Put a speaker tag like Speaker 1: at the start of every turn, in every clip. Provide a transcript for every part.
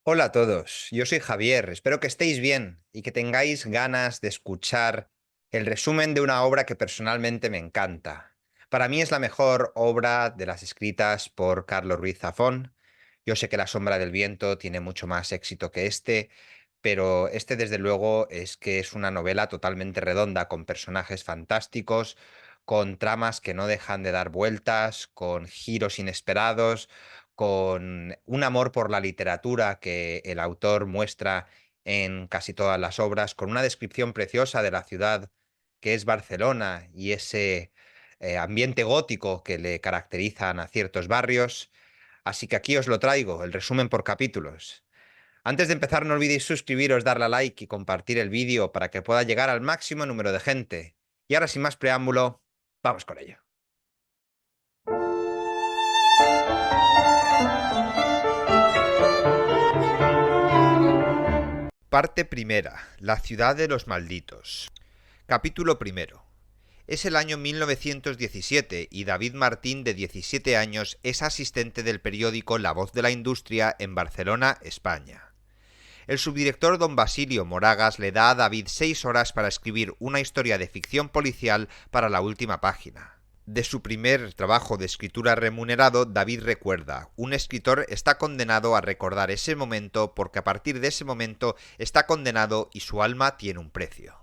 Speaker 1: Hola a todos, yo soy Javier, espero que estéis bien y que tengáis ganas de escuchar el resumen de una obra que personalmente me encanta. Para mí es la mejor obra de las escritas por Carlos Ruiz Zafón. Yo sé que La sombra del viento tiene mucho más éxito que este, pero este desde luego es que es una novela totalmente redonda, con personajes fantásticos, con tramas que no dejan de dar vueltas, con giros inesperados, con un amor por la literatura que el autor muestra en casi todas las obras, con una descripción preciosa de la ciudad que es Barcelona y ese ambiente gótico que le caracterizan a ciertos barrios. Así que aquí os lo traigo, el resumen por capítulos. Antes de empezar, no olvidéis suscribiros, darle a like y compartir el vídeo para que pueda llegar al máximo número de gente. Y ahora, sin más preámbulo, vamos con ello. Parte primera. La ciudad de los malditos. Capítulo primero. Es el año 1917 y David Martín, de 17 años, es asistente del periódico La Voz de la Industria en Barcelona, España. El subdirector don Basilio Moragas le da a David 6 horas para escribir una historia de ficción policial para la última página. De su primer trabajo de escritura remunerado, David recuerda: un escritor está condenado a recordar ese momento porque a partir de ese momento está condenado y su alma tiene un precio.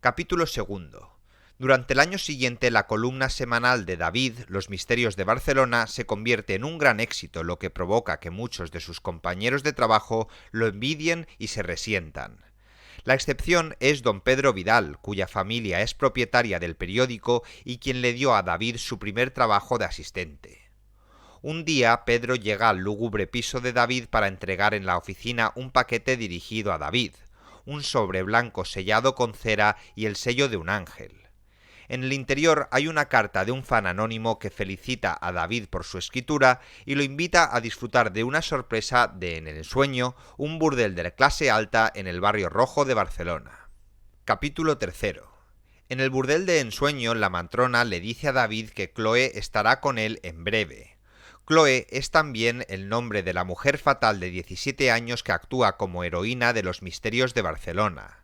Speaker 1: Capítulo segundo. Durante el año siguiente, la columna semanal de David, Los Misterios de Barcelona, se convierte en un gran éxito, lo que provoca que muchos de sus compañeros de trabajo lo envidien y se resientan. La excepción es don Pedro Vidal, cuya familia es propietaria del periódico y quien le dio a David su primer trabajo de asistente. Un día, Pedro llega al lúgubre piso de David para entregar en la oficina un paquete dirigido a David, un sobre blanco sellado con cera y el sello de un ángel. En el interior hay una carta de un fan anónimo que felicita a David por su escritura y lo invita a disfrutar de una sorpresa de En el ensueño, un burdel de clase alta en el barrio rojo de Barcelona. Capítulo tercero. En el burdel de Ensueño, la matrona le dice a David que Chloe estará con él en breve. Chloe es también el nombre de la mujer fatal de 17 años que actúa como heroína de Los Misterios de Barcelona.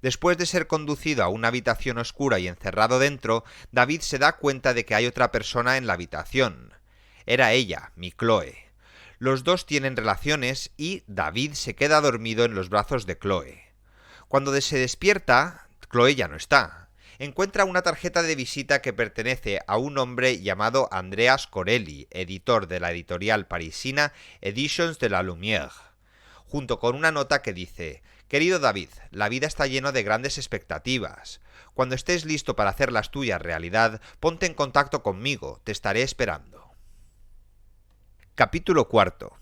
Speaker 1: Después de ser conducido a una habitación oscura y encerrado dentro, David se da cuenta de que hay otra persona en la habitación. Era ella, mi Chloe. Los dos tienen relaciones y David se queda dormido en los brazos de Chloe. Cuando se despierta, Chloe ya no está. Encuentra una tarjeta de visita que pertenece a un hombre llamado Andreas Corelli, editor de la editorial parisina Editions de la Lumière, junto con una nota que dice: «Querido David, la vida está llena de grandes expectativas. Cuando estés listo para hacer las tuyas realidad, ponte en contacto conmigo, te estaré esperando». Capítulo cuarto.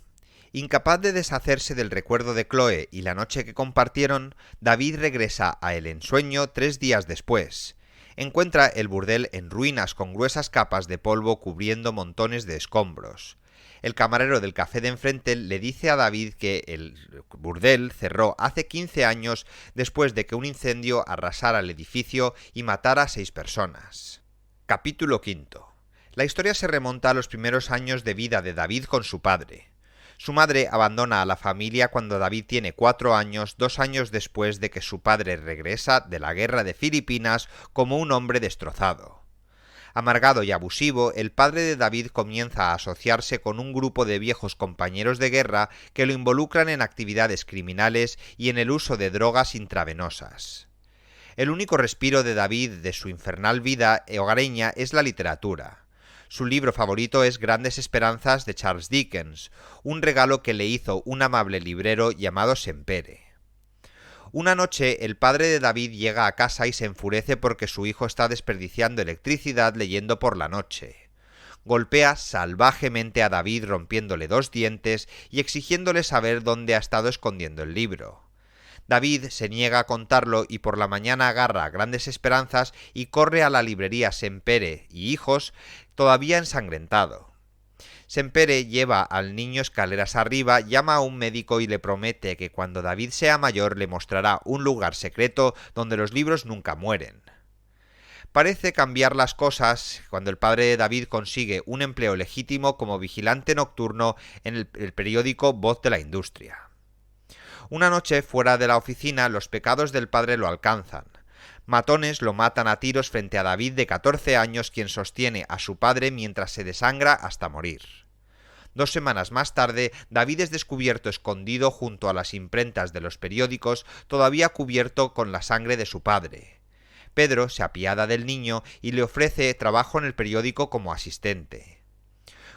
Speaker 1: Incapaz de deshacerse del recuerdo de Chloe y la noche que compartieron, David regresa a El Ensueño 3 días después. Encuentra el burdel en ruinas con gruesas capas de polvo cubriendo montones de escombros. El camarero del café de enfrente le dice a David que el burdel cerró hace 15 años después de que un incendio arrasara el edificio y matara a 6 personas. Capítulo quinto. La historia se remonta a los primeros años de vida de David con su padre. Su madre abandona a la familia cuando David tiene 4 años, 2 años después de que su padre regresa de la guerra de Filipinas como un hombre destrozado. Amargado y abusivo, el padre de David comienza a asociarse con un grupo de viejos compañeros de guerra que lo involucran en actividades criminales y en el uso de drogas intravenosas. El único respiro de David de su infernal vida hogareña es la literatura. Su libro favorito es Grandes Esperanzas de Charles Dickens, un regalo que le hizo un amable librero llamado Sempere. Una noche, el padre de David llega a casa y se enfurece porque su hijo está desperdiciando electricidad leyendo por la noche. Golpea salvajemente a David, rompiéndole 2 dientes y exigiéndole saber dónde ha estado escondiendo el libro. David se niega a contarlo y por la mañana agarra Grandes Esperanzas y corre a la librería Sempere y Hijos, todavía ensangrentado. Sempere lleva al niño escaleras arriba, llama a un médico y le promete que cuando David sea mayor le mostrará un lugar secreto donde los libros nunca mueren. Parece cambiar las cosas cuando el padre de David consigue un empleo legítimo como vigilante nocturno en el periódico Voz de la Industria. Una noche, fuera de la oficina, los pecados del padre lo alcanzan. Matones lo matan a tiros frente a David de 14 años, quien sostiene a su padre mientras se desangra hasta morir. 2 semanas más tarde, David es descubierto escondido junto a las imprentas de los periódicos, todavía cubierto con la sangre de su padre. Pedro se apiada del niño y le ofrece trabajo en el periódico como asistente.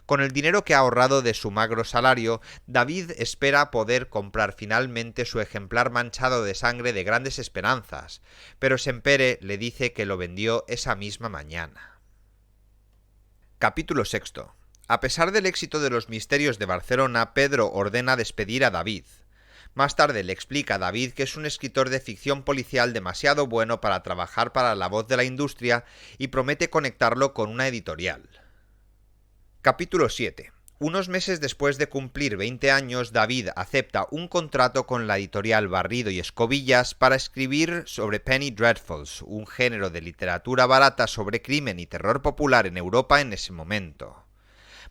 Speaker 1: Con el dinero que ha ahorrado de su magro salario, David espera poder comprar finalmente su ejemplar manchado de sangre de Grandes Esperanzas, pero Sempere le dice que lo vendió esa misma mañana. Capítulo 6. A pesar del éxito de los misterios de Barcelona, Pedro ordena despedir a David. Más tarde le explica a David que es un escritor de ficción policial demasiado bueno para trabajar para La Voz de la Industria y promete conectarlo con una editorial. Capítulo 7. Unos meses después de cumplir 20 años, David acepta un contrato con la editorial Barrido y Escobillas para escribir sobre Penny Dreadfuls, un género de literatura barata sobre crimen y terror popular en Europa en ese momento.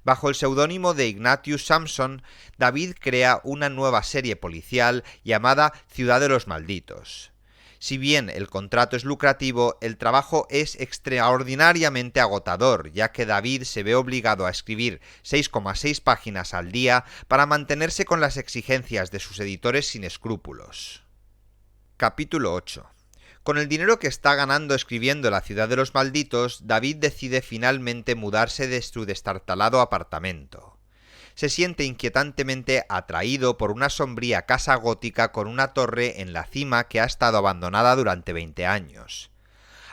Speaker 1: Bajo el seudónimo de Ignatius Samson, David crea una nueva serie policial llamada Ciudad de los Malditos. Si bien el contrato es lucrativo, el trabajo es extraordinariamente agotador, ya que David se ve obligado a escribir 6,6 páginas al día para mantenerse con las exigencias de sus editores sin escrúpulos. Capítulo 8. Con el dinero que está ganando escribiendo La Ciudad de los Malditos, David decide finalmente mudarse de su destartalado apartamento. Se siente inquietantemente atraído por una sombría casa gótica con una torre en la cima que ha estado abandonada durante 20 años.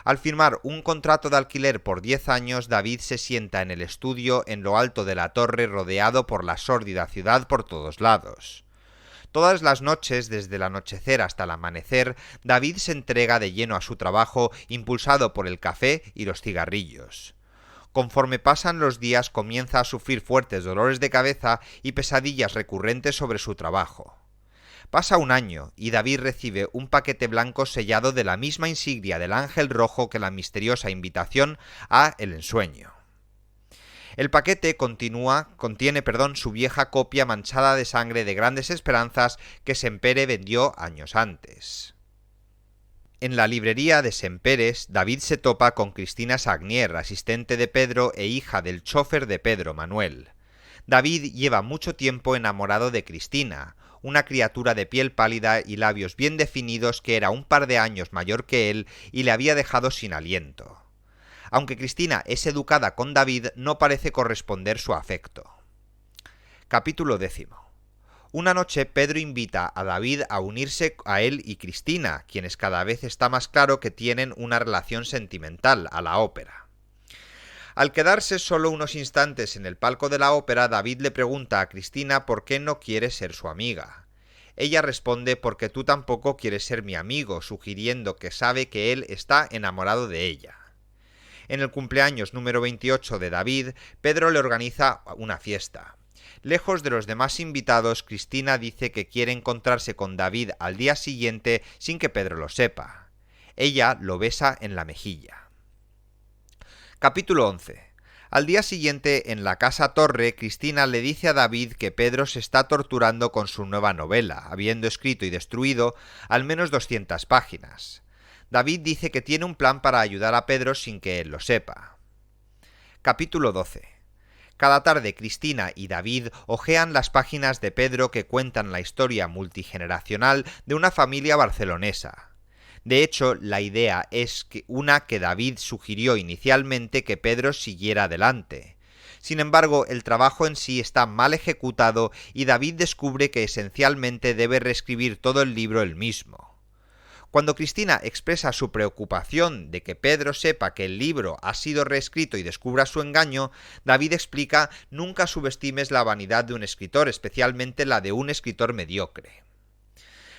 Speaker 1: Al firmar un contrato de alquiler por 10 años, David se sienta en el estudio en lo alto de la torre, rodeado por la sórdida ciudad por todos lados. Todas las noches, desde el anochecer hasta el amanecer, David se entrega de lleno a su trabajo, impulsado por el café y los cigarrillos. Conforme pasan los días, comienza a sufrir fuertes dolores de cabeza y pesadillas recurrentes sobre su trabajo. Pasa un año y David recibe un paquete blanco sellado de la misma insignia del ángel rojo que la misteriosa invitación a El Ensueño. El paquete contiene su vieja copia manchada de sangre de Grandes Esperanzas que Sempere vendió años antes. En la librería de Semperes, David se topa con Cristina Sagnier, asistente de Pedro e hija del chófer de Pedro, Manuel. David lleva mucho tiempo enamorado de Cristina, una criatura de piel pálida y labios bien definidos que era un par de años mayor que él y le había dejado sin aliento. Aunque Cristina es educada con David, no parece corresponder su afecto. Capítulo 10. Una noche Pedro invita a David a unirse a él y Cristina, quienes cada vez está más claro que tienen una relación sentimental, a la ópera. Al quedarse solo unos instantes en el palco de la ópera, David le pregunta a Cristina por qué no quiere ser su amiga. Ella responde porque tú tampoco quieres ser mi amigo, sugiriendo que sabe que él está enamorado de ella. En el cumpleaños número 28 de David, Pedro le organiza una fiesta. Lejos de los demás invitados, Cristina dice que quiere encontrarse con David al día siguiente sin que Pedro lo sepa. Ella lo besa en la mejilla. Capítulo 11. Al día siguiente, en la casa Torre, Cristina le dice a David que Pedro se está torturando con su nueva novela, habiendo escrito y destruido al menos 200 páginas. David dice que tiene un plan para ayudar a Pedro sin que él lo sepa. Capítulo 12. Cada tarde Cristina y David hojean las páginas de Pedro que cuentan la historia multigeneracional de una familia barcelonesa. De hecho, la idea es una que David sugirió inicialmente que Pedro siguiera adelante. Sin embargo, el trabajo en sí está mal ejecutado y David descubre que esencialmente debe reescribir todo el libro él mismo. Cuando Cristina expresa su preocupación de que Pedro sepa que el libro ha sido reescrito y descubra su engaño, David explica: nunca subestimes la vanidad de un escritor, especialmente la de un escritor mediocre.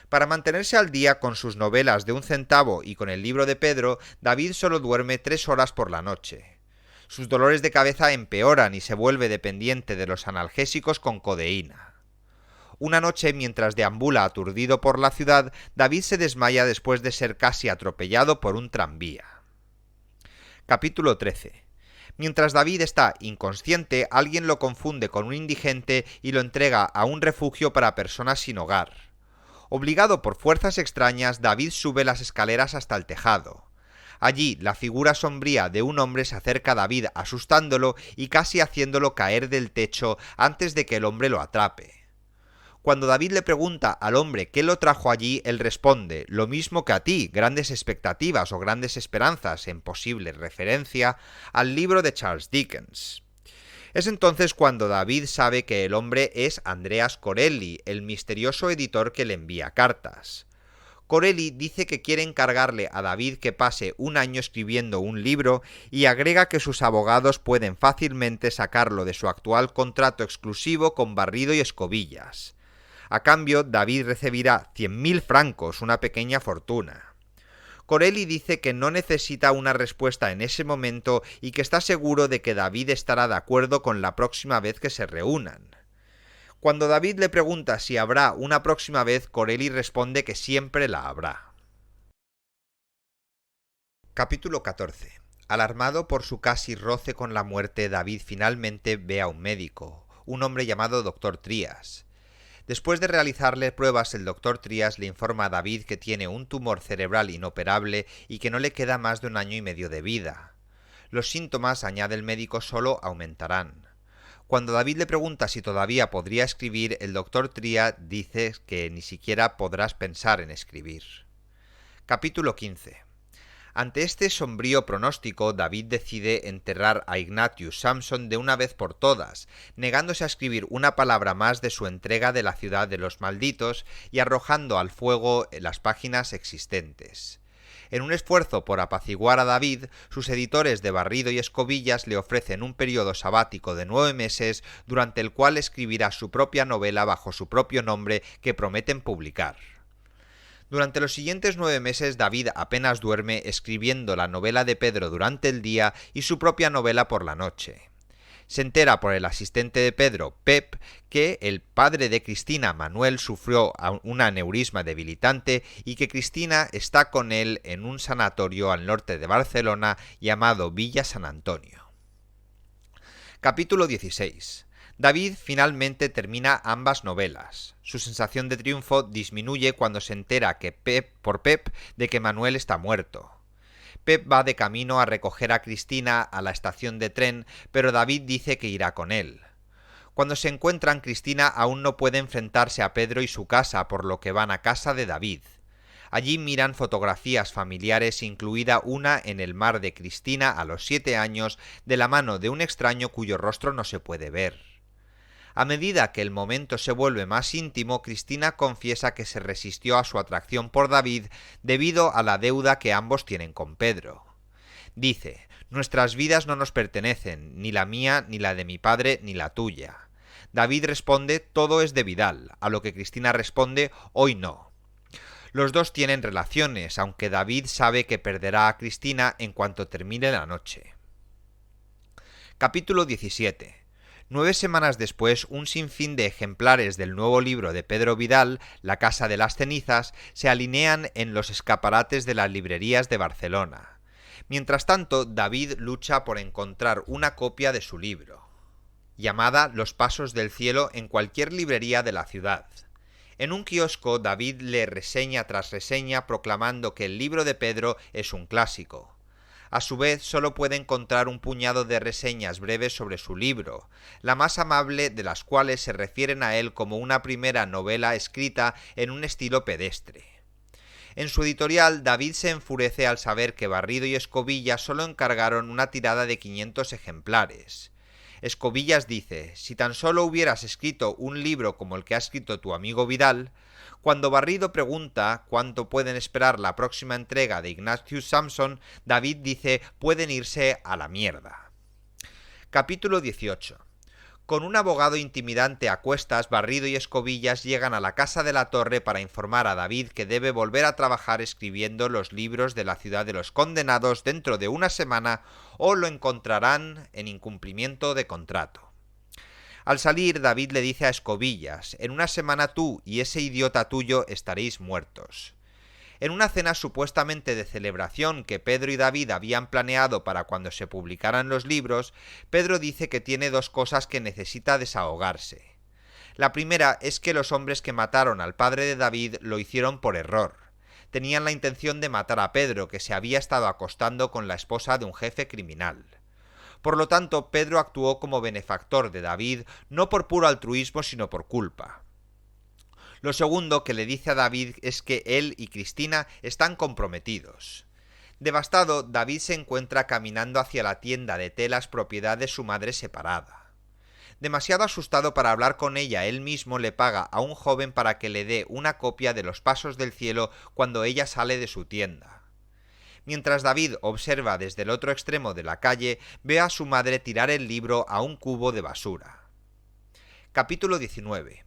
Speaker 1: Para mantenerse al día con sus novelas de 1 centavo y con el libro de Pedro, David solo duerme 3 horas por la noche. Sus dolores de cabeza empeoran y se vuelve dependiente de los analgésicos con codeína. Una noche, mientras deambula aturdido por la ciudad, David se desmaya después de ser casi atropellado por un tranvía. Capítulo 13. Mientras David está inconsciente, alguien lo confunde con un indigente y lo entrega a un refugio para personas sin hogar. Obligado por fuerzas extrañas, David sube las escaleras hasta el tejado. Allí, la figura sombría de un hombre se acerca a David asustándolo y casi haciéndolo caer del techo antes de que el hombre lo atrape. Cuando David le pregunta al hombre qué lo trajo allí, él responde: lo mismo que a ti, grandes expectativas o grandes esperanzas, en posible referencia al libro de Charles Dickens. Es entonces cuando David sabe que el hombre es Andreas Corelli, el misterioso editor que le envía cartas. Corelli dice que quiere encargarle a David que pase un año escribiendo un libro y agrega que sus abogados pueden fácilmente sacarlo de su actual contrato exclusivo con Barrido y Escobillas. A cambio, David recibirá 100.000 francos, una pequeña fortuna. Corelli dice que no necesita una respuesta en ese momento y que está seguro de que David estará de acuerdo con la próxima vez que se reúnan. Cuando David le pregunta si habrá una próxima vez, Corelli responde que siempre la habrá. Capítulo 14. Alarmado por su casi roce con la muerte, David finalmente ve a un médico, un hombre llamado Dr. Trias. Después de realizarle pruebas, el Dr. Trias le informa a David que tiene un tumor cerebral inoperable y que no le queda más de 1 año y medio de vida. Los síntomas, añade el médico, solo aumentarán. Cuando David le pregunta si todavía podría escribir, el Dr. Trias dice que ni siquiera podrás pensar en escribir. Capítulo 15. Ante este sombrío pronóstico, David decide enterrar a Ignatius Samson de una vez por todas, negándose a escribir una palabra más de su entrega de la ciudad de los malditos y arrojando al fuego las páginas existentes. En un esfuerzo por apaciguar a David, sus editores de Barrido y Escobillas le ofrecen un periodo sabático de 9 meses durante el cual escribirá su propia novela bajo su propio nombre que prometen publicar. Durante los siguientes 9 meses, David apenas duerme, escribiendo la novela de Pedro durante el día y su propia novela por la noche. Se entera por el asistente de Pedro, Pep, que el padre de Cristina, Manuel, sufrió un aneurisma debilitante y que Cristina está con él en un sanatorio al norte de Barcelona llamado Villa San Antonio. Capítulo 16. David finalmente termina ambas novelas. Su sensación de triunfo disminuye cuando se entera por Pep de que Manuel está muerto. Pep va de camino a recoger a Cristina a la estación de tren, pero David dice que irá con él. Cuando se encuentran, Cristina aún no puede enfrentarse a Pedro y su casa, por lo que van a casa de David. Allí miran fotografías familiares, incluida una en el mar de Cristina a los 7 años, de la mano de un extraño cuyo rostro no se puede ver. A medida que el momento se vuelve más íntimo, Cristina confiesa que se resistió a su atracción por David debido a la deuda que ambos tienen con Pedro. Dice: «Nuestras vidas no nos pertenecen, ni la mía, ni la de mi padre, ni la tuya». David responde: «Todo es de Vidal», a lo que Cristina responde: «Hoy no». Los dos tienen relaciones, aunque David sabe que perderá a Cristina en cuanto termine la noche. Capítulo 17. 9 semanas después, un sinfín de ejemplares del nuevo libro de Pedro Vidal, La Casa de las Cenizas, se alinean en los escaparates de las librerías de Barcelona. Mientras tanto, David lucha por encontrar una copia de su libro, llamada Los Pasos del Cielo, en cualquier librería de la ciudad. En un kiosco, David lee reseña tras reseña proclamando que el libro de Pedro es un clásico. A su vez, solo puede encontrar un puñado de reseñas breves sobre su libro, la más amable de las cuales se refieren a él como una primera novela escrita en un estilo pedestre. En su editorial, David se enfurece al saber que Barrido y Escobillas solo encargaron una tirada de 500 ejemplares. Escobillas dice: «Si tan solo hubieras escrito un libro como el que ha escrito tu amigo Vidal». Cuando Barrido pregunta cuánto pueden esperar la próxima entrega de Ignatius Samson, David dice: «Pueden irse a la mierda». Capítulo 18. Con un abogado intimidante a cuestas, Barrido y Escobillas llegan a la casa de la Torre para informar a David que debe volver a trabajar escribiendo los libros de la ciudad de los condenados dentro de 1 semana o lo encontrarán en incumplimiento de contrato. Al salir, David le dice a Escobillas: «En 1 semana tú y ese idiota tuyo estaréis muertos». En una cena supuestamente de celebración que Pedro y David habían planeado para cuando se publicaran los libros, Pedro dice que tiene dos cosas que necesita desahogarse. La primera es que los hombres que mataron al padre de David lo hicieron por error. Tenían la intención de matar a Pedro, que se había estado acostando con la esposa de un jefe criminal. Por lo tanto, Pedro actuó como benefactor de David, no por puro altruismo, sino por culpa. Lo segundo que le dice a David es que él y Cristina están comprometidos. Devastado, David se encuentra caminando hacia la tienda de telas propiedad de su madre separada. Demasiado asustado para hablar con ella, él mismo le paga a un joven para que le dé una copia de Los Pasos del Cielo cuando ella sale de su tienda. Mientras David observa desde el otro extremo de la calle, ve a su madre tirar el libro a un cubo de basura. Capítulo 19.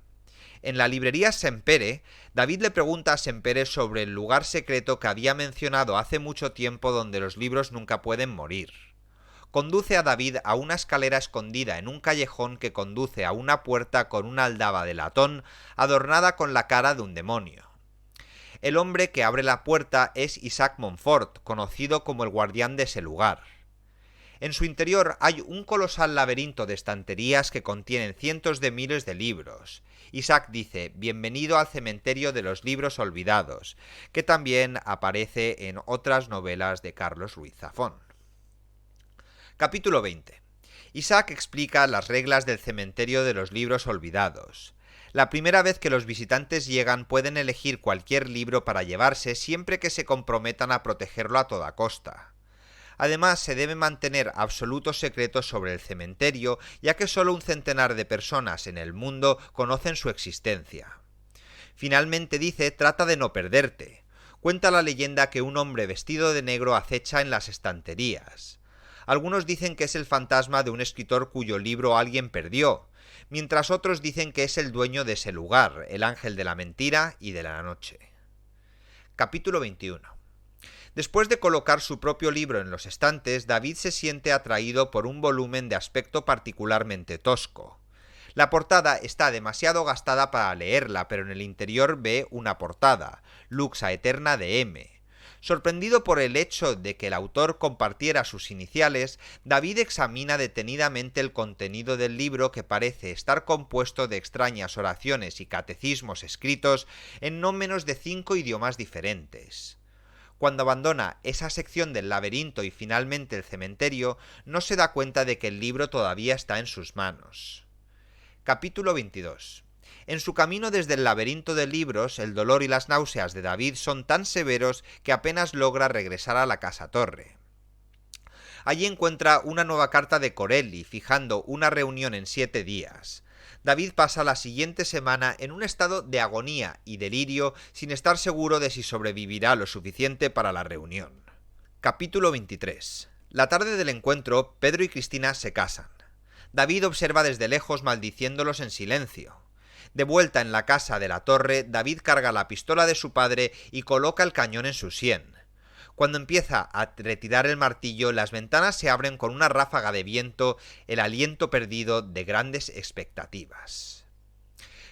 Speaker 1: En la librería Sempere, David le pregunta a Sempere sobre el lugar secreto que había mencionado hace mucho tiempo donde los libros nunca pueden morir. Conduce a David a una escalera escondida en un callejón que conduce a una puerta con una aldaba de latón adornada con la cara de un demonio. El hombre que abre la puerta es Isaac Montfort, conocido como el guardián de ese lugar. En su interior hay un colosal laberinto de estanterías que contienen cientos de miles de libros. Isaac dice: «Bienvenido al cementerio de los libros olvidados», que también aparece en otras novelas de Carlos Ruiz Zafón. Capítulo 20. Isaac explica las reglas del cementerio de los libros olvidados. La primera vez que los visitantes llegan pueden elegir cualquier libro para llevarse siempre que se comprometan a protegerlo a toda costa. Además, se debe mantener absoluto secreto sobre el cementerio, ya que solo un centenar de personas en el mundo conocen su existencia. Finalmente dice: «Trata de no perderte». Cuenta la leyenda que un hombre vestido de negro acecha en las estanterías. Algunos dicen que es el fantasma de un escritor cuyo libro alguien perdió, mientras otros dicen que es el dueño de ese lugar, el ángel de la mentira y de la noche. Capítulo 21. Después de colocar su propio libro en los estantes, David se siente atraído por un volumen de aspecto particularmente tosco. La portada está demasiado gastada para leerla, pero en el interior ve una portada, Lux Aeterna de M. Sorprendido por el hecho de que el autor compartiera sus iniciales, David examina detenidamente el contenido del libro, que parece estar compuesto de extrañas oraciones y catecismos escritos en no menos de 5 idiomas diferentes. Cuando abandona esa sección del laberinto y finalmente el cementerio, no se da cuenta de que el libro todavía está en sus manos. Capítulo 22. En su camino desde el laberinto de libros, el dolor y las náuseas de David son tan severos que apenas logra regresar a la casa torre. Allí encuentra una nueva carta de Corelli, fijando una reunión en 7 días. David pasa la siguiente semana en un estado de agonía y delirio, sin estar seguro de si sobrevivirá lo suficiente para la reunión. Capítulo 23. La tarde del encuentro, Pedro y Cristina se casan. David observa desde lejos, maldiciéndolos en silencio. De vuelta en la casa de la torre, David carga la pistola de su padre y coloca el cañón en su sien. Cuando empieza a retirar el martillo, las ventanas se abren con una ráfaga de viento, el aliento perdido de grandes expectativas.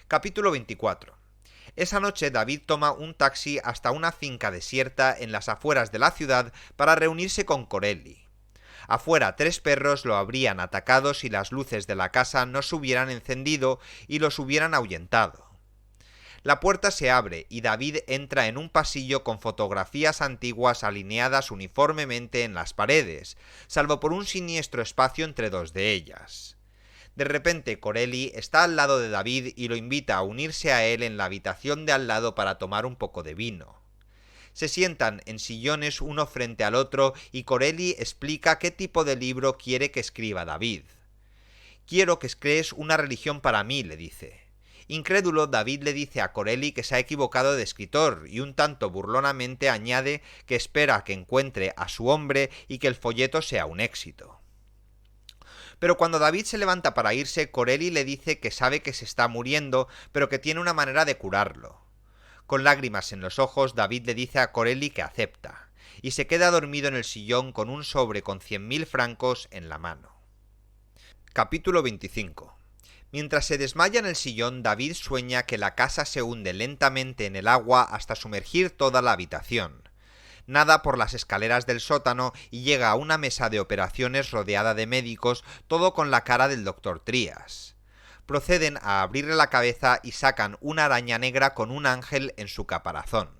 Speaker 1: Capítulo 24. Esa noche David toma un taxi hasta una finca desierta en las afueras de la ciudad para reunirse con Corelli. Afuera 3 perros lo habrían atacado si las luces de la casa no se hubieran encendido y los hubieran ahuyentado. La puerta se abre y David entra en un pasillo con fotografías antiguas alineadas uniformemente en las paredes, salvo por un siniestro espacio entre 2 de ellas. De repente Corelli está al lado de David y lo invita a unirse a él en la habitación de al lado para tomar un poco de vino. Se sientan en sillones uno frente al otro y Corelli explica qué tipo de libro quiere que escriba David. «Quiero que crees una religión para mí», le dice. Incrédulo, David le dice a Corelli que se ha equivocado de escritor y un tanto burlonamente añade que espera que encuentre a su hombre y que el folleto sea un éxito. Pero cuando David se levanta para irse, Corelli le dice que sabe que se está muriendo, pero que tiene una manera de curarlo. Con lágrimas en los ojos, David le dice a Corelli que acepta, y se queda dormido en el sillón con un sobre con 100.000 francos en la mano. Capítulo 25. Mientras se desmaya en el sillón, David sueña que la casa se hunde lentamente en el agua hasta sumergir toda la habitación. Nada por las escaleras del sótano y llega a una mesa de operaciones rodeada de médicos, todo con la cara del doctor Trías. Proceden a abrirle la cabeza y sacan una araña negra con un ángel en su caparazón.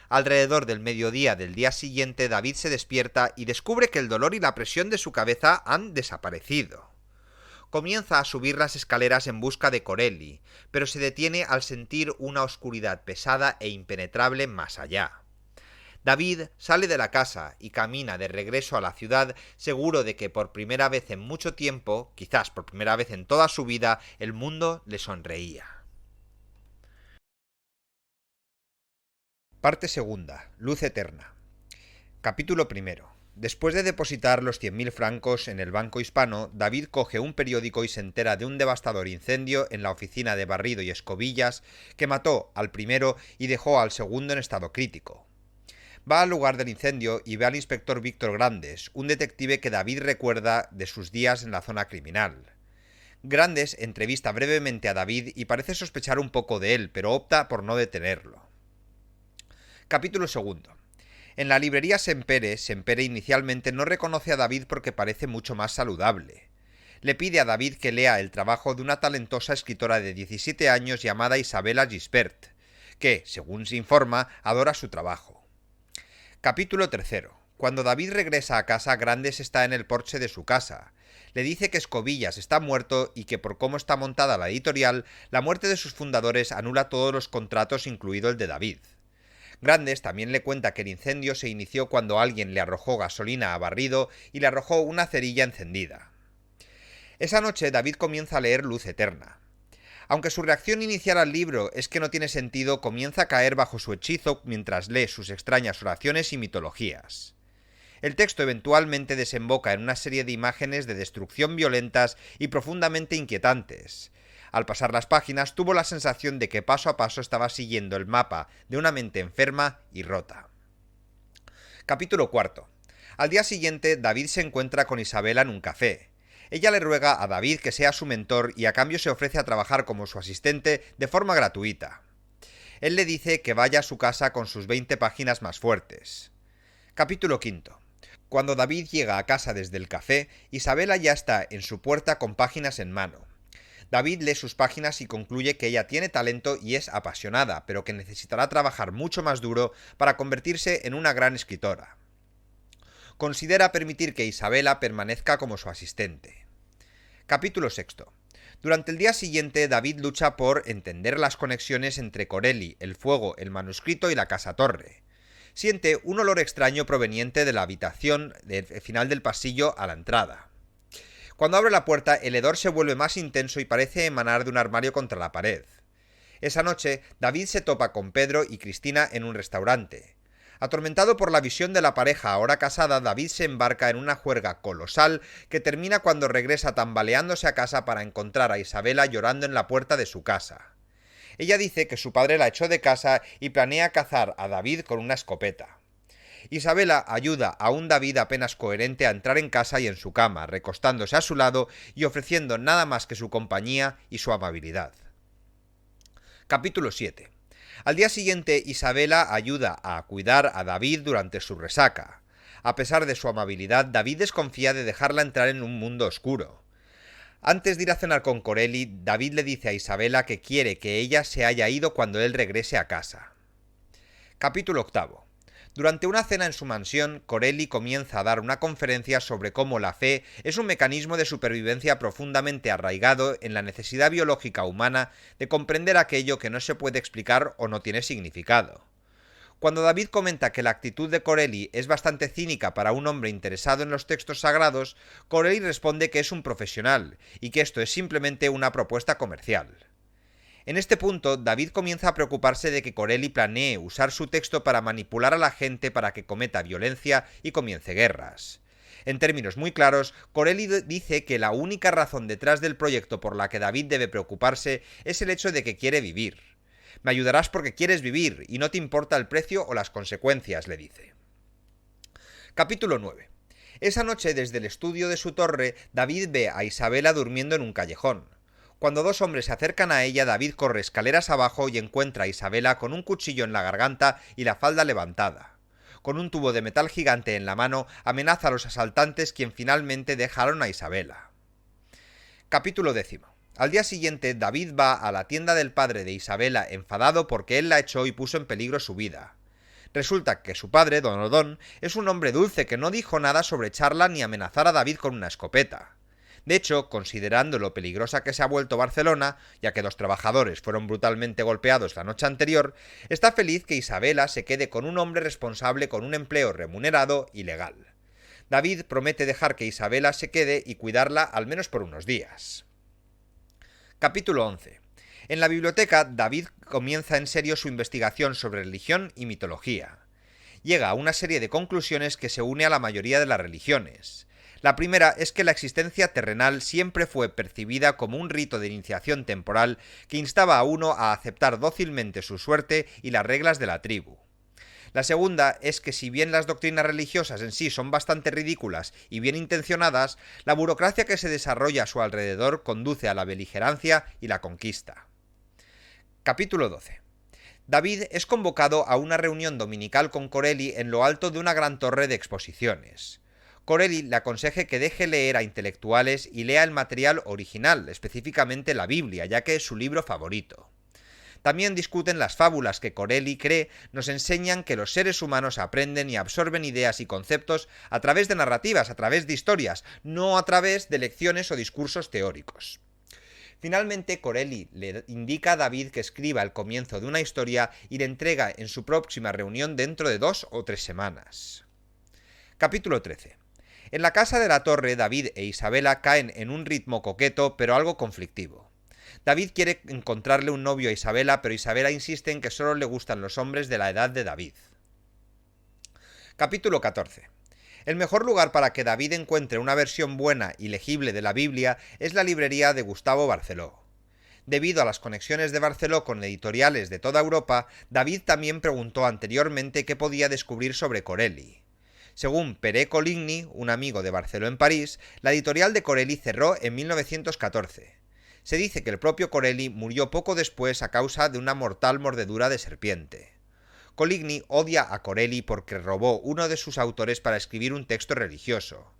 Speaker 1: Alrededor del mediodía del día siguiente, David se despierta y descubre que el dolor y la presión de su cabeza han desaparecido. Comienza a subir las escaleras en busca de Corelli, pero se detiene al sentir una oscuridad pesada e impenetrable más allá. David sale de la casa y camina de regreso a la ciudad, seguro de que por primera vez en mucho tiempo, quizás por primera vez en toda su vida, el mundo le sonreía. Parte segunda. Luz eterna. Capítulo primero. Después de depositar los 100.000 francos en el Banco Hispano, David coge un periódico y se entera de un devastador incendio en la oficina de barrido y escobillas que mató al primero y dejó al segundo en estado crítico. Va al lugar del incendio y ve al inspector Víctor Grandes, un detective que David recuerda de sus días en la zona criminal. Grandes entrevista brevemente a David y parece sospechar un poco de él, pero opta por no detenerlo. Capítulo segundo. En la librería Sempere inicialmente no reconoce a David porque parece mucho más saludable. Le pide a David que lea el trabajo de una talentosa escritora de 17 años llamada Isabella Gisbert, que, según se informa, adora su trabajo. Capítulo tercero. Cuando David regresa a casa, Grandes está en el porche de su casa. Le dice que Escobillas está muerto y que por cómo está montada la editorial, la muerte de sus fundadores anula todos los contratos, incluido el de David. Grandes también le cuenta que el incendio se inició cuando alguien le arrojó gasolina a barrido y le arrojó una cerilla encendida. Esa noche David comienza a leer Luz Eterna. Aunque su reacción inicial al libro es que no tiene sentido, comienza a caer bajo su hechizo mientras lee sus extrañas oraciones y mitologías. El texto eventualmente desemboca en una serie de imágenes de destrucción violentas y profundamente inquietantes. Al pasar las páginas tuvo la sensación de que paso a paso estaba siguiendo el mapa de una mente enferma y rota. Capítulo cuarto. Al día siguiente, David se encuentra con Isabella en un café. Ella le ruega a David que sea su mentor y a cambio se ofrece a trabajar como su asistente de forma gratuita. Él le dice que vaya a su casa con sus 20 páginas más fuertes. Capítulo quinto. Cuando David llega a casa desde el café, Isabella ya está en su puerta con páginas en mano. David lee sus páginas y concluye que ella tiene talento y es apasionada, pero que necesitará trabajar mucho más duro para convertirse en una gran escritora. Considera permitir que Isabella permanezca como su asistente. Capítulo sexto. Durante el día siguiente, David lucha por entender las conexiones entre Corelli, el fuego, el manuscrito y la casa torre. Siente un olor extraño proveniente de la habitación del final del pasillo a la entrada. Cuando abre la puerta, el hedor se vuelve más intenso y parece emanar de un armario contra la pared. Esa noche, David se topa con Pedro y Cristina en un restaurante. Atormentado por la visión de la pareja ahora casada, David se embarca en una juerga colosal que termina cuando regresa tambaleándose a casa para encontrar a Isabella llorando en la puerta de su casa. Ella dice que su padre la echó de casa y planea cazar a David con una escopeta. Isabella ayuda a un David apenas coherente a entrar en casa y en su cama, recostándose a su lado y ofreciendo nada más que su compañía y su amabilidad. Capítulo 7. Al día siguiente, Isabella ayuda a cuidar a David durante su resaca. A pesar de su amabilidad, David desconfía de dejarla entrar en un mundo oscuro. Antes de ir a cenar con Corelli, David le dice a Isabella que quiere que ella se haya ido cuando él regrese a casa. Capítulo 8. Durante una cena en su mansión, Corelli comienza a dar una conferencia sobre cómo la fe es un mecanismo de supervivencia profundamente arraigado en la necesidad biológica humana de comprender aquello que no se puede explicar o no tiene significado. Cuando David comenta que la actitud de Corelli es bastante cínica para un hombre interesado en los textos sagrados, Corelli responde que es un profesional y que esto es simplemente una propuesta comercial. En este punto, David comienza a preocuparse de que Corelli planee usar su texto para manipular a la gente para que cometa violencia y comience guerras. En términos muy claros, Corelli dice que la única razón detrás del proyecto por la que David debe preocuparse es el hecho de que quiere vivir. Me ayudarás porque quieres vivir y no te importa el precio o las consecuencias, le dice. Capítulo 9. Esa noche, desde el estudio de su torre, David ve a Isabella durmiendo en un callejón. Cuando dos hombres se acercan a ella, David corre escaleras abajo y encuentra a Isabela con un cuchillo en la garganta y la falda levantada. Con un tubo de metal gigante en la mano, amenaza a los asaltantes, quien finalmente dejaron a Isabela. Capítulo 10. Al día siguiente, David va a la tienda del padre de Isabela enfadado porque él la echó y puso en peligro su vida. Resulta que su padre, Don Odón, es un hombre dulce que no dijo nada sobre echarla ni amenazar a David con una escopeta. De hecho, considerando lo peligrosa que se ha vuelto Barcelona, ya que dos trabajadores fueron brutalmente golpeados la noche anterior, está feliz que Isabela se quede con un hombre responsable con un empleo remunerado y legal. David promete dejar que Isabela se quede y cuidarla al menos por unos días. Capítulo 11. En la biblioteca, David comienza en serio su investigación sobre religión y mitología. Llega a una serie de conclusiones que se une a la mayoría de las religiones. La primera es que la existencia terrenal siempre fue percibida como un rito de iniciación temporal que instaba a uno a aceptar dócilmente su suerte y las reglas de la tribu. La segunda es que si bien las doctrinas religiosas en sí son bastante ridículas y bien intencionadas, la burocracia que se desarrolla a su alrededor conduce a la beligerancia y la conquista. Capítulo 12. David es convocado a una reunión dominical con Corelli en lo alto de una gran torre de exposiciones. Corelli le aconseja que deje leer a intelectuales y lea el material original, específicamente la Biblia, ya que es su libro favorito. También discuten las fábulas que Corelli cree nos enseñan que los seres humanos aprenden y absorben ideas y conceptos a través de narrativas, a través de historias, no a través de lecciones o discursos teóricos. Finalmente, Corelli le indica a David que escriba el comienzo de una historia y le entrega en su próxima reunión dentro de 2 o 3 semanas. Capítulo 13. En la casa de la torre, David e Isabela caen en un ritmo coqueto pero algo conflictivo. David quiere encontrarle un novio a Isabela, pero Isabela insiste en que solo le gustan los hombres de la edad de David. Capítulo 14. El mejor lugar para que David encuentre una versión buena y legible de la Biblia es la librería de Gustavo Barceló. Debido a las conexiones de Barceló con editoriales de toda Europa, David también preguntó anteriormente qué podía descubrir sobre Corelli. Según Pere Coligny, un amigo de Barceló en París, la editorial de Corelli cerró en 1914. Se dice que el propio Corelli murió poco después a causa de una mortal mordedura de serpiente. Coligny odia a Corelli porque robó uno de sus autores para escribir un texto religioso.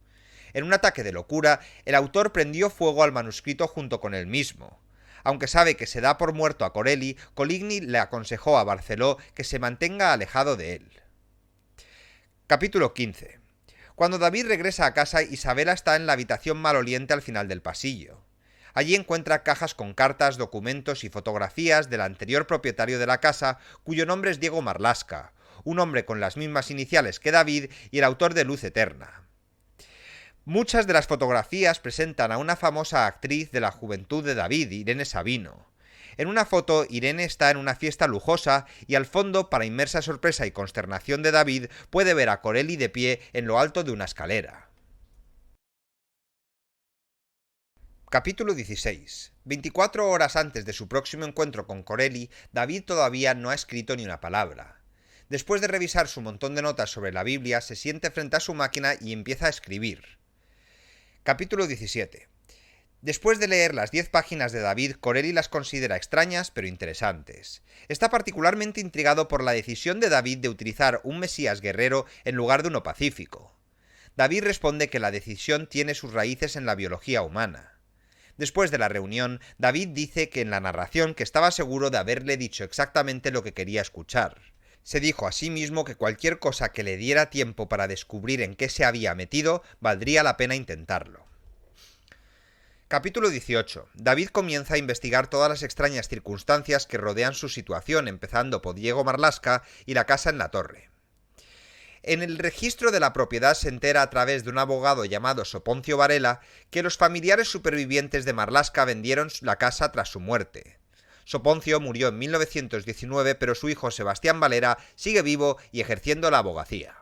Speaker 1: En un ataque de locura, el autor prendió fuego al manuscrito junto con él mismo. Aunque sabe que se da por muerto a Corelli, Coligny le aconsejó a Barceló que se mantenga alejado de él. Capítulo 15. Cuando David regresa a casa, Isabela está en la habitación maloliente al final del pasillo. Allí encuentra cajas con cartas, documentos y fotografías del anterior propietario de la casa, cuyo nombre es Diego Marlaska, un hombre con las mismas iniciales que David y el autor de Luz Eterna. Muchas de las fotografías presentan a una famosa actriz de la juventud de David, Irene Sabino. En una foto, Irene está en una fiesta lujosa y al fondo, para inmersa sorpresa y consternación de David, puede ver a Corelli de pie en lo alto de una escalera. Capítulo 16. 24 horas antes de su próximo encuentro con Corelli, David todavía no ha escrito ni una palabra. Después de revisar su montón de notas sobre la Biblia, se siente frente a su máquina y empieza a escribir. Capítulo 17. Después de leer las 10 páginas de David, Corelli las considera extrañas pero interesantes. Está particularmente intrigado por la decisión de David de utilizar un Mesías guerrero en lugar de uno pacífico. David responde que la decisión tiene sus raíces en la biología humana. Después de la reunión, David dice que en la narración que estaba seguro de haberle dicho exactamente lo que quería escuchar. Se dijo a sí mismo que cualquier cosa que le diera tiempo para descubrir en qué se había metido, valdría la pena intentarlo. Capítulo 18. David comienza a investigar todas las extrañas circunstancias que rodean su situación, empezando por Diego Marlaska y la casa en la torre. En el registro de la propiedad se entera a través de un abogado llamado Soponcio Varela que los familiares supervivientes de Marlaska vendieron la casa tras su muerte. Soponcio murió en 1919, pero su hijo Sebastián Valera sigue vivo y ejerciendo la abogacía.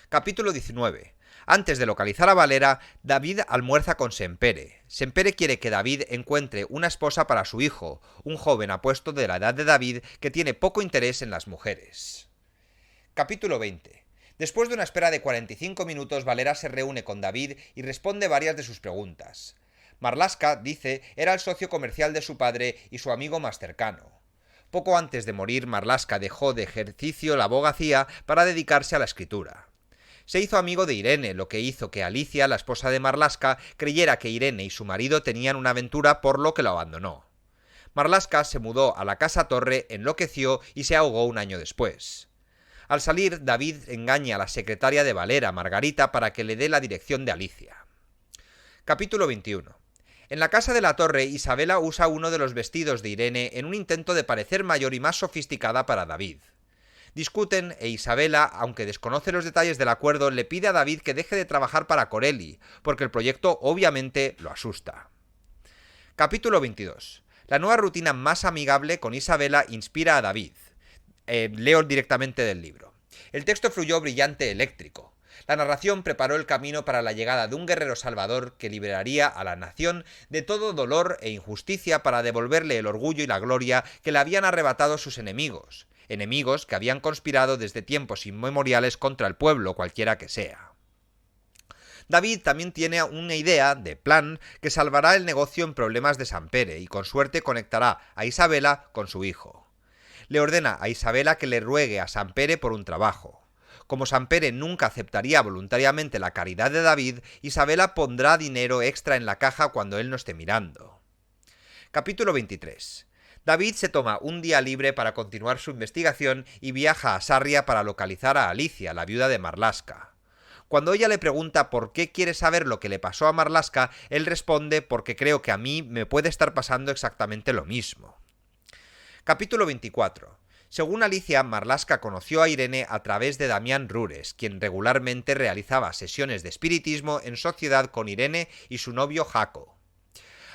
Speaker 1: Capítulo 19. Antes de localizar a Valera, David almuerza con Sempere. Sempere quiere que David encuentre una esposa para su hijo, un joven apuesto de la edad de David que tiene poco interés en las mujeres. Capítulo 20. Después de una espera de 45 minutos, Valera se reúne con David y responde varias de sus preguntas. Marlaska, dice, era el socio comercial de su padre y su amigo más cercano. Poco antes de morir, Marlaska dejó de ejercicio la abogacía para dedicarse a la escritura. Se hizo amigo de Irene, lo que hizo que Alicia, la esposa de Marlaska, creyera que Irene y su marido tenían una aventura, por lo que lo abandonó. Marlaska se mudó a la Casa Torre, enloqueció y se ahogó un año después. Al salir, David engaña a la secretaria de Valera, Margarita, para que le dé la dirección de Alicia. Capítulo 21. En la casa de la Torre, Isabela usa uno de los vestidos de Irene en un intento de parecer mayor y más sofisticada para David. Discuten e Isabela, aunque desconoce los detalles del acuerdo, le pide a David que deje de trabajar para Corelli, porque el proyecto obviamente lo asusta. Capítulo 22. La nueva rutina más amigable con Isabela inspira a David. Leo directamente del libro. El texto fluyó brillante eléctrico. La narración preparó el camino para la llegada de un guerrero salvador que liberaría a la nación de todo dolor e injusticia para devolverle el orgullo y la gloria que le habían arrebatado sus enemigos que habían conspirado desde tiempos inmemoriales contra el pueblo, cualquiera que sea. David también tiene una idea de plan que salvará el negocio en problemas de Sampere y con suerte conectará a Isabela con su hijo. Le ordena a Isabela que le ruegue a Sampere por un trabajo. Como Sampere nunca aceptaría voluntariamente la caridad de David, Isabela pondrá dinero extra en la caja cuando él no esté mirando. Capítulo 23. David se toma un día libre para continuar su investigación y viaja a Sarria para localizar a Alicia, la viuda de Marlaska. Cuando ella le pregunta por qué quiere saber lo que le pasó a Marlaska, él responde: porque creo que a mí me puede estar pasando exactamente lo mismo. Capítulo 24. Según Alicia, Marlaska conoció a Irene a través de Damián Rures, quien regularmente realizaba sesiones de espiritismo en sociedad con Irene y su novio Jaco.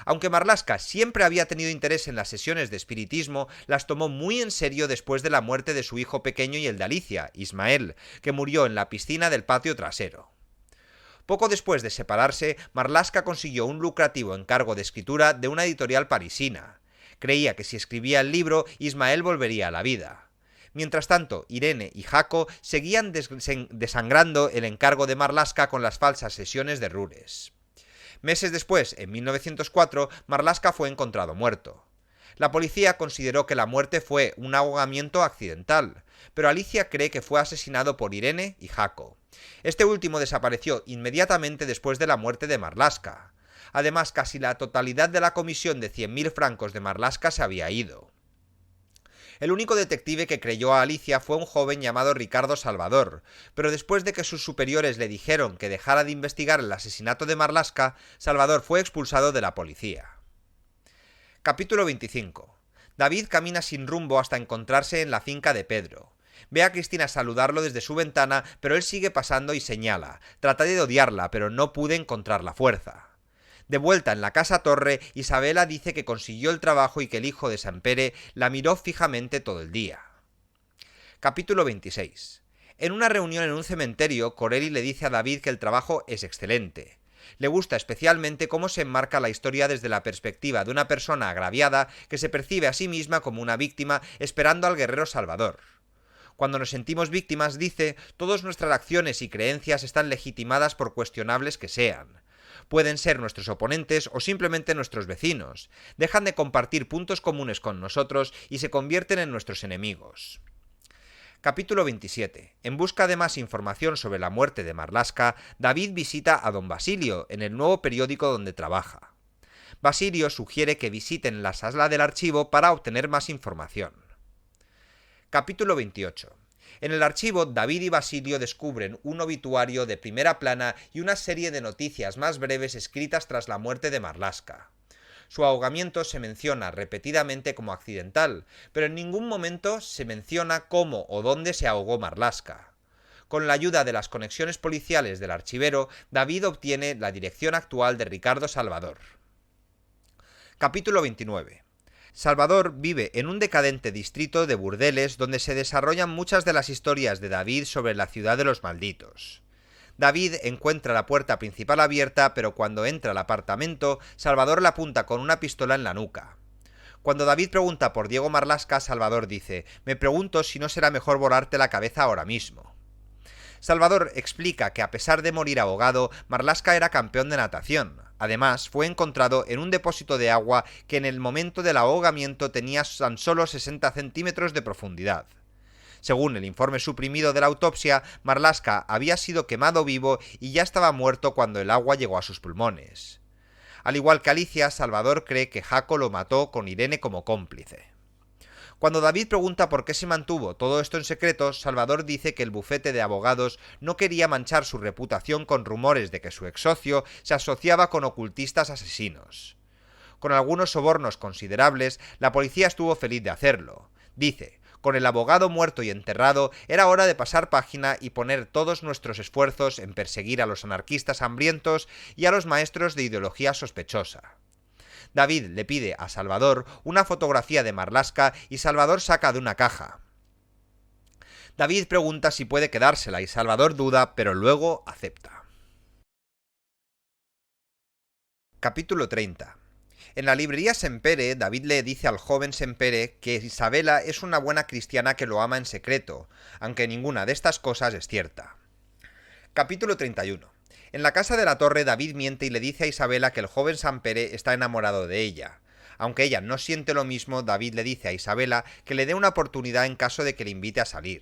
Speaker 1: Aunque Marlaska siempre había tenido interés en las sesiones de espiritismo, las tomó muy en serio después de la muerte de su hijo pequeño y el de Alicia, Ismael, que murió en la piscina del patio trasero. Poco después de separarse, Marlaska consiguió un lucrativo encargo de escritura de una editorial parisina. Creía que si escribía el libro, Ismael volvería a la vida. Mientras tanto, Irene y Jaco seguían desangrando el encargo de Marlaska con las falsas sesiones de Rures. Meses después, en 1904, Marlaska fue encontrado muerto. La policía consideró que la muerte fue un ahogamiento accidental, pero Alicia cree que fue asesinado por Irene y Jaco. Este último desapareció inmediatamente después de la muerte de Marlaska. Además, casi la totalidad de la comisión de 100.000 francos de Marlaska se había ido. El único detective que creyó a Alicia fue un joven llamado Ricardo Salvador, pero después de que sus superiores le dijeron que dejara de investigar el asesinato de Marlaska, Salvador fue expulsado de la policía. Capítulo 25. David camina sin rumbo hasta encontrarse en la finca de Pedro. Ve a Cristina saludarlo desde su ventana, pero él sigue pasando y señala. Trata de odiarla, pero no pude encontrar la fuerza. De vuelta en la Casa Torre, Isabela dice que consiguió el trabajo y que el hijo de Sampere la miró fijamente todo el día. Capítulo 26. En una reunión en un cementerio, Corelli le dice a David que el trabajo es excelente. Le gusta especialmente cómo se enmarca la historia desde la perspectiva de una persona agraviada que se percibe a sí misma como una víctima esperando al guerrero salvador. Cuando nos sentimos víctimas, dice, todas nuestras acciones y creencias están legitimadas por cuestionables que sean. Pueden ser nuestros oponentes o simplemente nuestros vecinos. Dejan de compartir puntos comunes con nosotros y se convierten en nuestros enemigos. Capítulo 27. En busca de más información sobre la muerte de Marlaska, David visita a don Basilio en el nuevo periódico donde trabaja. Basilio sugiere que visiten la sala del archivo para obtener más información. Capítulo 28. En el archivo, David y Basilio descubren un obituario de primera plana y una serie de noticias más breves escritas tras la muerte de Marlaska. Su ahogamiento se menciona repetidamente como accidental, pero en ningún momento se menciona cómo o dónde se ahogó Marlaska. Con la ayuda de las conexiones policiales del archivero, David obtiene la dirección actual de Ricardo Salvador. Capítulo 29. Salvador vive en un decadente distrito de burdeles donde se desarrollan muchas de las historias de David sobre la ciudad de los malditos. David encuentra la puerta principal abierta, pero cuando entra al apartamento, Salvador le apunta con una pistola en la nuca. Cuando David pregunta por Diego Marlaska, Salvador dice: «Me pregunto si no será mejor volarte la cabeza ahora mismo». Salvador explica que a pesar de morir ahogado, Marlaska era campeón de natación. Además, fue encontrado en un depósito de agua que en el momento del ahogamiento tenía tan solo 60 centímetros de profundidad. Según el informe suprimido de la autopsia, Marlaska había sido quemado vivo y ya estaba muerto cuando el agua llegó a sus pulmones. Al igual que Alicia, Salvador cree que Jaco lo mató con Irene como cómplice. Cuando David pregunta por qué se mantuvo todo esto en secreto, Salvador dice que el bufete de abogados no quería manchar su reputación con rumores de que su ex socio se asociaba con ocultistas asesinos. Con algunos sobornos considerables, la policía estuvo feliz de hacerlo. Dice: con el abogado muerto y enterrado, era hora de pasar página y poner todos nuestros esfuerzos en perseguir a los anarquistas hambrientos y a los maestros de ideología sospechosa. David le pide a Salvador una fotografía de Marlaska y Salvador saca de una caja. David pregunta si puede quedársela y Salvador duda, pero luego acepta. Capítulo 30. En la librería Sempere, David le dice al joven Sempere que Isabela es una buena cristiana que lo ama en secreto, aunque ninguna de estas cosas es cierta. Capítulo 31. En la casa de la torre, David miente y le dice a Isabela que el joven Sempere está enamorado de ella. Aunque ella no siente lo mismo, David le dice a Isabela que le dé una oportunidad en caso de que le invite a salir.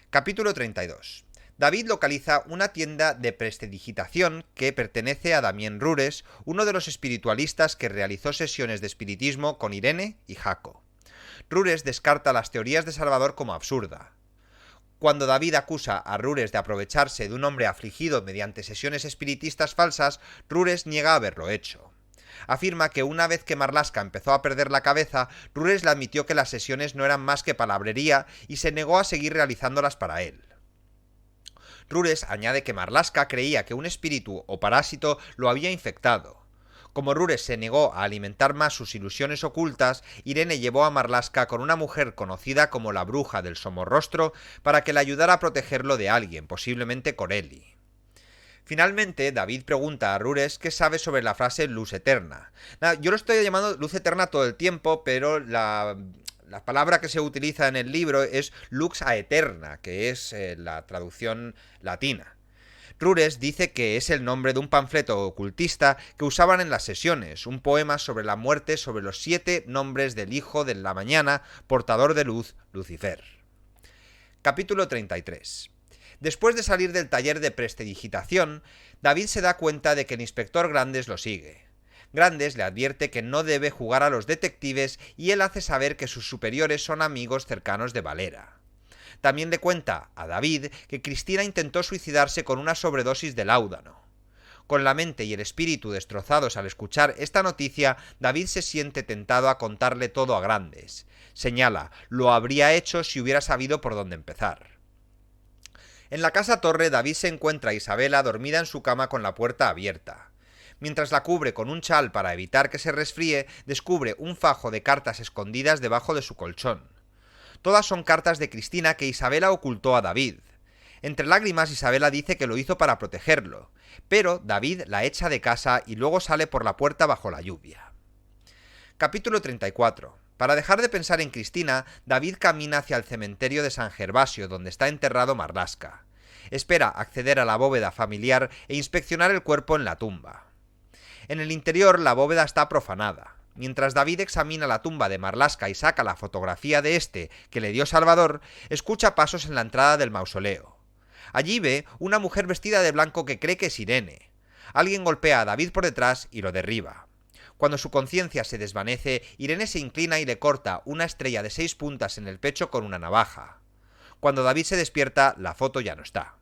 Speaker 1: Capítulo 32. David localiza una tienda de prestidigitación que pertenece a Damien Rures, uno de los espiritualistas que realizó sesiones de espiritismo con Irene y Jaco. Rures descarta las teorías de Salvador como absurda. Cuando David acusa a Rures de aprovecharse de un hombre afligido mediante sesiones espiritistas falsas, Rures niega haberlo hecho. Afirma que una vez que Marlaska empezó a perder la cabeza, Rures le admitió que las sesiones no eran más que palabrería y se negó a seguir realizándolas para él. Rures añade que Marlaska creía que un espíritu o parásito lo había infectado. Como Rures se negó a alimentar más sus ilusiones ocultas, Irene llevó a Marlaska con una mujer conocida como la bruja del Somorrostro para que le ayudara a protegerlo de alguien, posiblemente Corelli. Finalmente, David pregunta a Rures qué sabe sobre la frase luz eterna. Yo lo estoy llamando luz eterna todo el tiempo, pero la palabra que se utiliza en el libro es lux aeterna, que es la traducción latina. Rures dice que es el nombre de un panfleto ocultista que usaban en las sesiones, un poema sobre la muerte sobre los 7 nombres del Hijo de la Mañana, portador de luz, Lucifer. Capítulo 33. Después de salir del taller de prestidigitación, David se da cuenta de que el inspector Grandes lo sigue. Grandes le advierte que no debe jugar a los detectives y él hace saber que sus superiores son amigos cercanos de Valera. También le cuenta a David que Cristina intentó suicidarse con una sobredosis de láudano. Con la mente y el espíritu destrozados al escuchar esta noticia, David se siente tentado a contarle todo a Grandes. Señala: lo habría hecho si hubiera sabido por dónde empezar. En la casa torre, David se encuentra a Isabela dormida en su cama con la puerta abierta. Mientras la cubre con un chal para evitar que se resfríe, descubre un fajo de cartas escondidas debajo de su colchón. Todas son cartas de Cristina que Isabela ocultó a David. Entre lágrimas, Isabela dice que lo hizo para protegerlo, pero David la echa de casa y luego sale por la puerta bajo la lluvia. Capítulo 34. Para dejar de pensar en Cristina, David camina hacia el cementerio de San Gervasio, donde está enterrado Marlaska. Espera acceder a la bóveda familiar e inspeccionar el cuerpo en la tumba. En el interior, la bóveda está profanada. Mientras David examina la tumba de Marlaska y saca la fotografía de este que le dio Salvador, escucha pasos en la entrada del mausoleo. Allí ve una mujer vestida de blanco que cree que es Irene. Alguien golpea a David por detrás y lo derriba. Cuando su conciencia se desvanece, Irene se inclina y le corta una estrella de 6 puntas en el pecho con una navaja. Cuando David se despierta, la foto ya no está.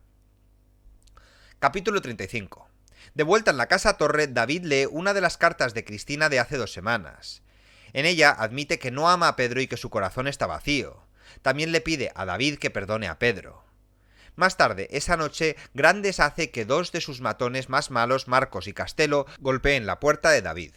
Speaker 1: Capítulo 35. De vuelta en la casa torre, David lee una de las cartas de Cristina de hace 2 semanas. En ella admite que no ama a Pedro y que su corazón está vacío. También le pide a David que perdone a Pedro. Más tarde, esa noche, Grandes hace que 2 de sus matones más malos, Marcos y Castelo, golpeen la puerta de David.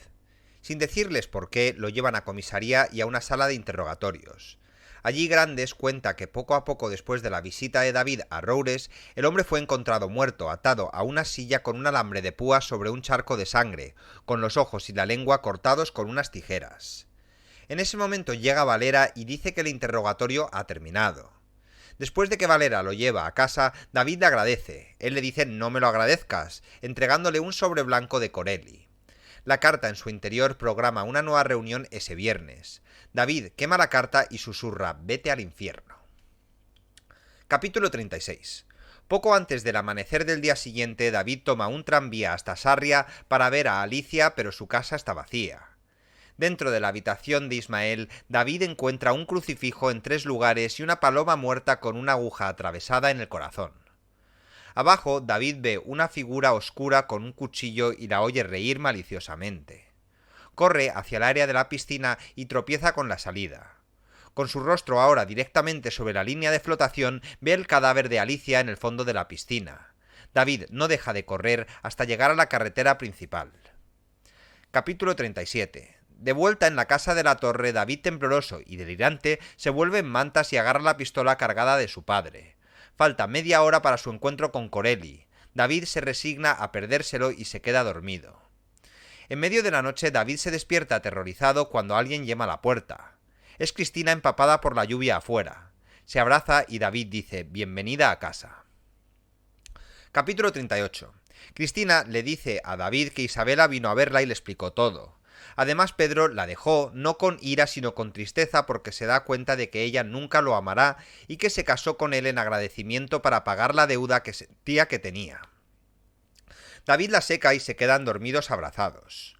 Speaker 1: Sin decirles por qué, lo llevan a comisaría y a una sala de interrogatorios. Allí Grandes cuenta que poco a poco después de la visita de David a Roures, el hombre fue encontrado muerto, atado a una silla con un alambre de púas sobre un charco de sangre, con los ojos y la lengua cortados con unas tijeras. En ese momento llega Valera y dice que el interrogatorio ha terminado. Después de que Valera lo lleva a casa, David le agradece. Él le dice no me lo agradezcas, entregándole un sobre blanco de Corelli. La carta en su interior programa una nueva reunión ese viernes. David quema la carta y susurra vete al infierno. Capítulo 36. Poco antes del amanecer del día siguiente, David toma un tranvía hasta Sarria para ver a Alicia, pero su casa está vacía. Dentro de la habitación de Ismael, David encuentra un crucifijo en 3 lugares y una paloma muerta con una aguja atravesada en el corazón. Abajo, David ve una figura oscura con un cuchillo y la oye reír maliciosamente. Corre hacia el área de la piscina y tropieza con la salida. Con su rostro ahora directamente sobre la línea de flotación, ve el cadáver de Alicia en el fondo de la piscina. David no deja de correr hasta llegar a la carretera principal. Capítulo 37. De vuelta en la casa de la torre, David, tembloroso y delirante, se vuelve en mantas y agarra la pistola cargada de su padre. Falta media hora para su encuentro con Corelli. David se resigna a perdérselo y se queda dormido. En medio de la noche, David se despierta aterrorizado cuando alguien llama a la puerta. Es Cristina empapada por la lluvia afuera. Se abraza y David dice bienvenida a casa. Capítulo 38. Cristina le dice a David que Isabela vino a verla y le explicó todo. Además, Pedro la dejó no con ira sino con tristeza porque se da cuenta de que ella nunca lo amará y que se casó con él en agradecimiento para pagar la deuda que sentía que tenía. David la seca y se quedan dormidos abrazados.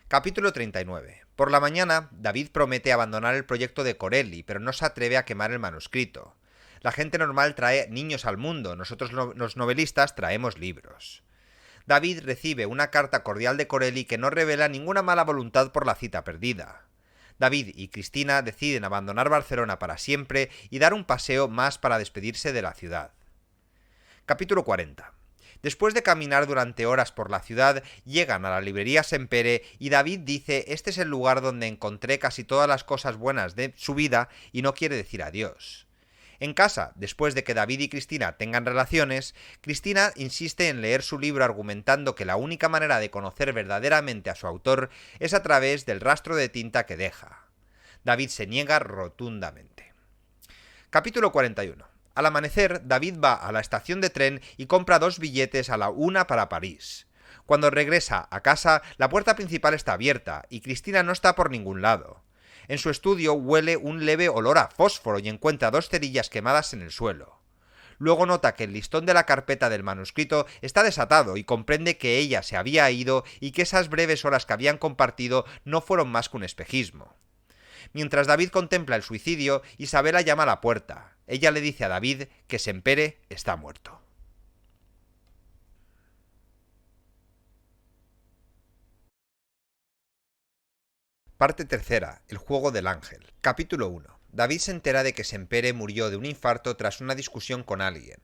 Speaker 1: Capítulo 39. Por la mañana, David promete abandonar el proyecto de Corelli, pero no se atreve a quemar el manuscrito. La gente normal trae niños al mundo, nosotros los novelistas traemos libros. David recibe una carta cordial de Corelli que no revela ninguna mala voluntad por la cita perdida. David y Cristina deciden abandonar Barcelona para siempre y dar un paseo más para despedirse de la ciudad. Capítulo 40. Después de caminar durante horas por la ciudad, llegan a la librería Sempere y David dice este es el lugar donde encontré casi todas las cosas buenas de su vida y no quiere decir adiós. En casa, después de que David y Cristina tengan relaciones, Cristina insiste en leer su libro argumentando que la única manera de conocer verdaderamente a su autor es a través del rastro de tinta que deja. David se niega rotundamente. Capítulo 41. Al amanecer, David va a la estación de tren y compra 2 billetes a la 1 para París. Cuando regresa a casa, la puerta principal está abierta y Cristina no está por ningún lado. En su estudio huele un leve olor a fósforo y encuentra 2 cerillas quemadas en el suelo. Luego nota que el listón de la carpeta del manuscrito está desatado y comprende que ella se había ido y que esas breves horas que habían compartido no fueron más que un espejismo. Mientras David contempla el suicidio, Isabela llama a la puerta. Ella le dice a David que Sempere está muerto. Parte tercera. El juego del ángel. Capítulo 1. David se entera de que Sempere murió de un infarto tras una discusión con alguien.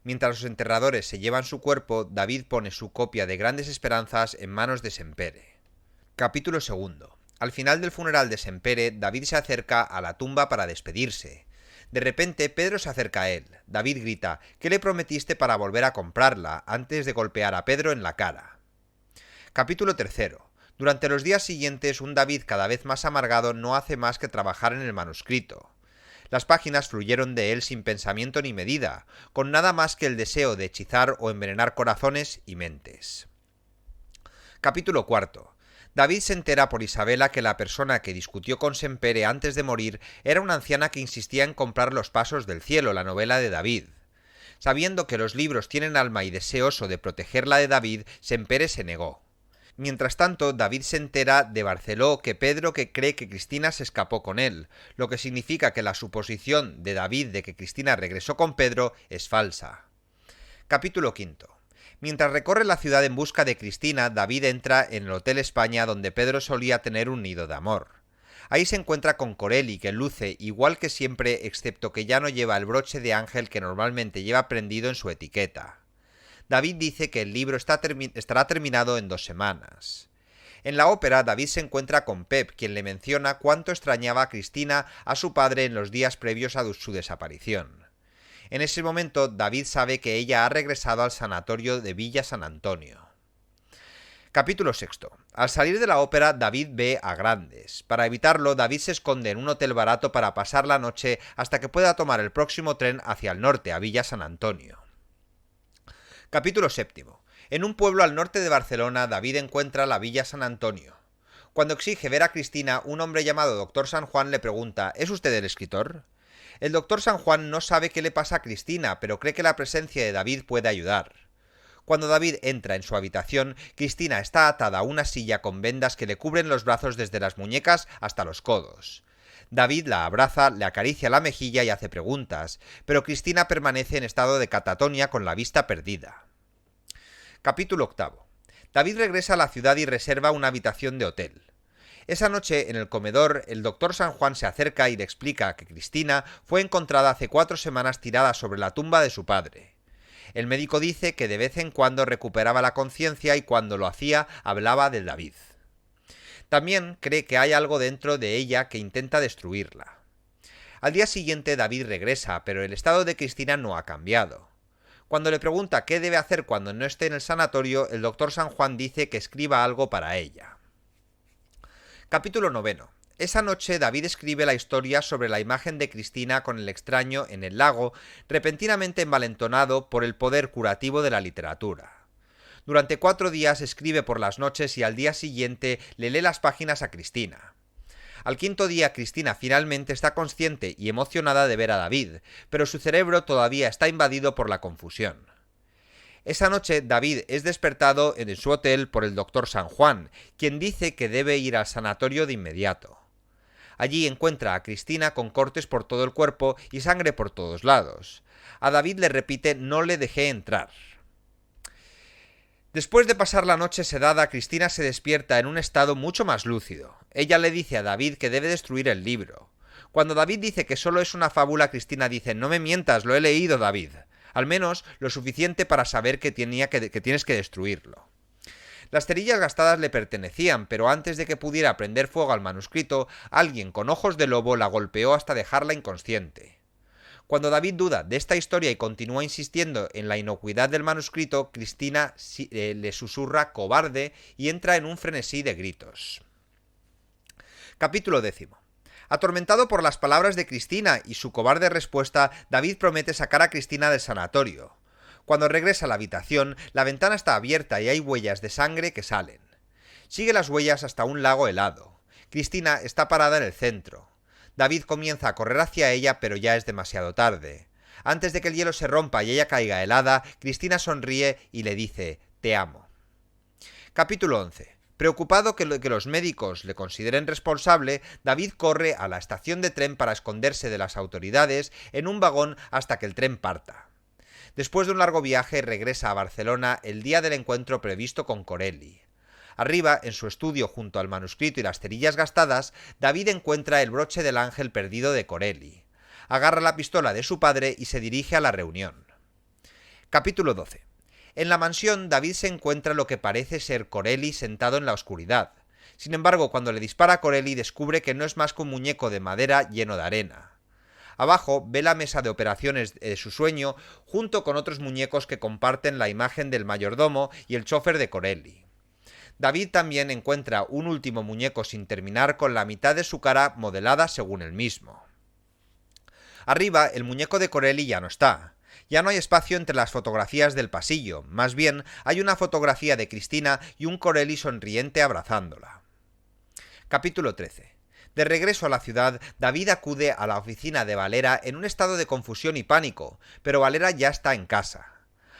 Speaker 1: Mientras los enterradores se llevan su cuerpo, David pone su copia de Grandes Esperanzas en manos de Sempere. Capítulo 2. Al final del funeral de Sempere, David se acerca a la tumba para despedirse. De repente, Pedro se acerca a él. David grita, ¿qué le prometiste para volver a comprarla? Antes de golpear a Pedro en la cara. Capítulo 3. Durante los días siguientes, un David cada vez más amargado no hace más que trabajar en el manuscrito. Las páginas fluyeron de él sin pensamiento ni medida, con nada más que el deseo de hechizar o envenenar corazones y mentes. Capítulo 4. David se entera por Isabela que la persona que discutió con Sempere antes de morir era una anciana que insistía en comprar Los Pasos del Cielo, la novela de David. Sabiendo que los libros tienen alma y deseoso de proteger la de David, Sempere se negó. Mientras tanto, David se entera de Barceló que Pedro que cree que Cristina se escapó con él, lo que significa que la suposición de David de que Cristina regresó con Pedro es falsa. Capítulo 5. Mientras recorre la ciudad en busca de Cristina, David entra en el Hotel España donde Pedro solía tener un nido de amor. Ahí se encuentra con Corelli, que luce igual que siempre excepto que ya no lleva el broche de ángel que normalmente lleva prendido en su etiqueta. David dice que el libro estará terminado en 2 semanas. En la ópera, David se encuentra con Pep, quien le menciona cuánto extrañaba a Cristina a su padre en los días previos a su desaparición. En ese momento, David sabe que ella ha regresado al sanatorio de Villa San Antonio. Capítulo 6. Al salir de la ópera, David ve a grandes. Para evitarlo, David se esconde en un hotel barato para pasar la noche hasta que pueda tomar el próximo tren hacia el norte, a Villa San Antonio. Capítulo 7. En un pueblo al norte de Barcelona, David encuentra la Villa San Antonio. Cuando exige ver a Cristina, un hombre llamado Doctor San Juan le pregunta: ¿Es usted el escritor? El Doctor San Juan no sabe qué le pasa a Cristina, pero cree que la presencia de David puede ayudar. Cuando David entra en su habitación, Cristina está atada a una silla con vendas que le cubren los brazos desde las muñecas hasta los codos. David la abraza, le acaricia la mejilla y hace preguntas, pero Cristina permanece en estado de catatonia con la vista perdida. Capítulo 8. David regresa a la ciudad y reserva una habitación de hotel. Esa noche, en el comedor, el doctor San Juan se acerca y le explica que Cristina fue encontrada hace 4 semanas tirada sobre la tumba de su padre. El médico dice que de vez en cuando recuperaba la conciencia y cuando lo hacía hablaba de David. También cree que hay algo dentro de ella que intenta destruirla. Al día siguiente David regresa, pero el estado de Cristina no ha cambiado. Cuando le pregunta qué debe hacer cuando no esté en el sanatorio, el doctor San Juan dice que escriba algo para ella. Capítulo 9. Esa noche David escribe la historia sobre la imagen de Cristina con el extraño en el lago, repentinamente envalentonado por el poder curativo de la literatura. Durante 4 días escribe por las noches y al día siguiente le lee las páginas a Cristina. Al 5.º día Cristina finalmente está consciente y emocionada de ver a David, pero su cerebro todavía está invadido por la confusión. Esa noche David es despertado en su hotel por el doctor San Juan, quien dice que debe ir al sanatorio de inmediato. Allí encuentra a Cristina con cortes por todo el cuerpo y sangre por todos lados. A David le repite: no le dejé entrar. Después de pasar la noche sedada, Cristina se despierta en un estado mucho más lúcido. Ella le dice a David que debe destruir el libro. Cuando David dice que solo es una fábula, Cristina dice: no me mientas, lo he leído, David. Al menos lo suficiente para saber que tienes que destruirlo. Las cerillas gastadas le pertenecían, pero antes de que pudiera prender fuego al manuscrito, alguien con ojos de lobo la golpeó hasta dejarla inconsciente. Cuando David duda de esta historia y continúa insistiendo en la inocuidad del manuscrito, Cristina le susurra cobarde y entra en un frenesí de gritos. Capítulo 10. Atormentado por las palabras de Cristina y su cobarde respuesta, David promete sacar a Cristina del sanatorio. Cuando regresa a la habitación, la ventana está abierta y hay huellas de sangre que salen. Sigue las huellas hasta un lago helado. Cristina está parada en el centro. David comienza a correr hacia ella, pero ya es demasiado tarde. Antes de que el hielo se rompa y ella caiga helada, Cristina sonríe y le dice: te amo. Capítulo 11. Preocupado que los médicos le consideren responsable, David corre a la estación de tren para esconderse de las autoridades en un vagón hasta que el tren parta. Después de un largo viaje, regresa a Barcelona el día del encuentro previsto con Corelli. Arriba, en su estudio junto al manuscrito y las cerillas gastadas, David encuentra el broche del ángel perdido de Corelli. Agarra la pistola de su padre y se dirige a la reunión. Capítulo 12. En la mansión, David se encuentra lo que parece ser Corelli sentado en la oscuridad. Sin embargo, cuando le dispara a Corelli, descubre que no es más que un muñeco de madera lleno de arena. Abajo ve la mesa de operaciones de su sueño junto con otros muñecos que comparten la imagen del mayordomo y el chofer de Corelli. David también encuentra un último muñeco sin terminar con la mitad de su cara modelada según él mismo. Arriba, el muñeco de Corelli ya no está. Ya no hay espacio entre las fotografías del pasillo, más bien hay una fotografía de Cristina y un Corelli sonriente abrazándola. Capítulo 13. De regreso a la ciudad, David acude a la oficina de Valera en un estado de confusión y pánico, pero Valera ya está en casa.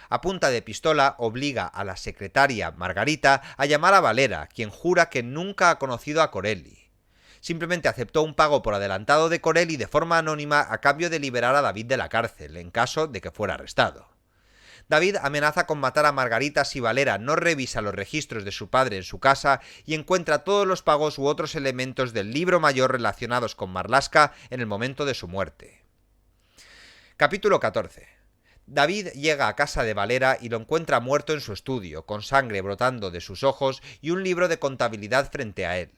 Speaker 1: A punta de pistola obliga a la secretaria Margarita a llamar a Valera, quien jura que nunca ha conocido a Corelli. Simplemente aceptó un pago por adelantado de Corelli de forma anónima a cambio de liberar a David de la cárcel, en caso de que fuera arrestado. David amenaza con matar a Margarita si Valera no revisa los registros de su padre en su casa y encuentra todos los pagos u otros elementos del libro mayor relacionados con Marlaska en el momento de su muerte. Capítulo 14. David llega a casa de Valera y lo encuentra muerto en su estudio, con sangre brotando de sus ojos y un libro de contabilidad frente a él.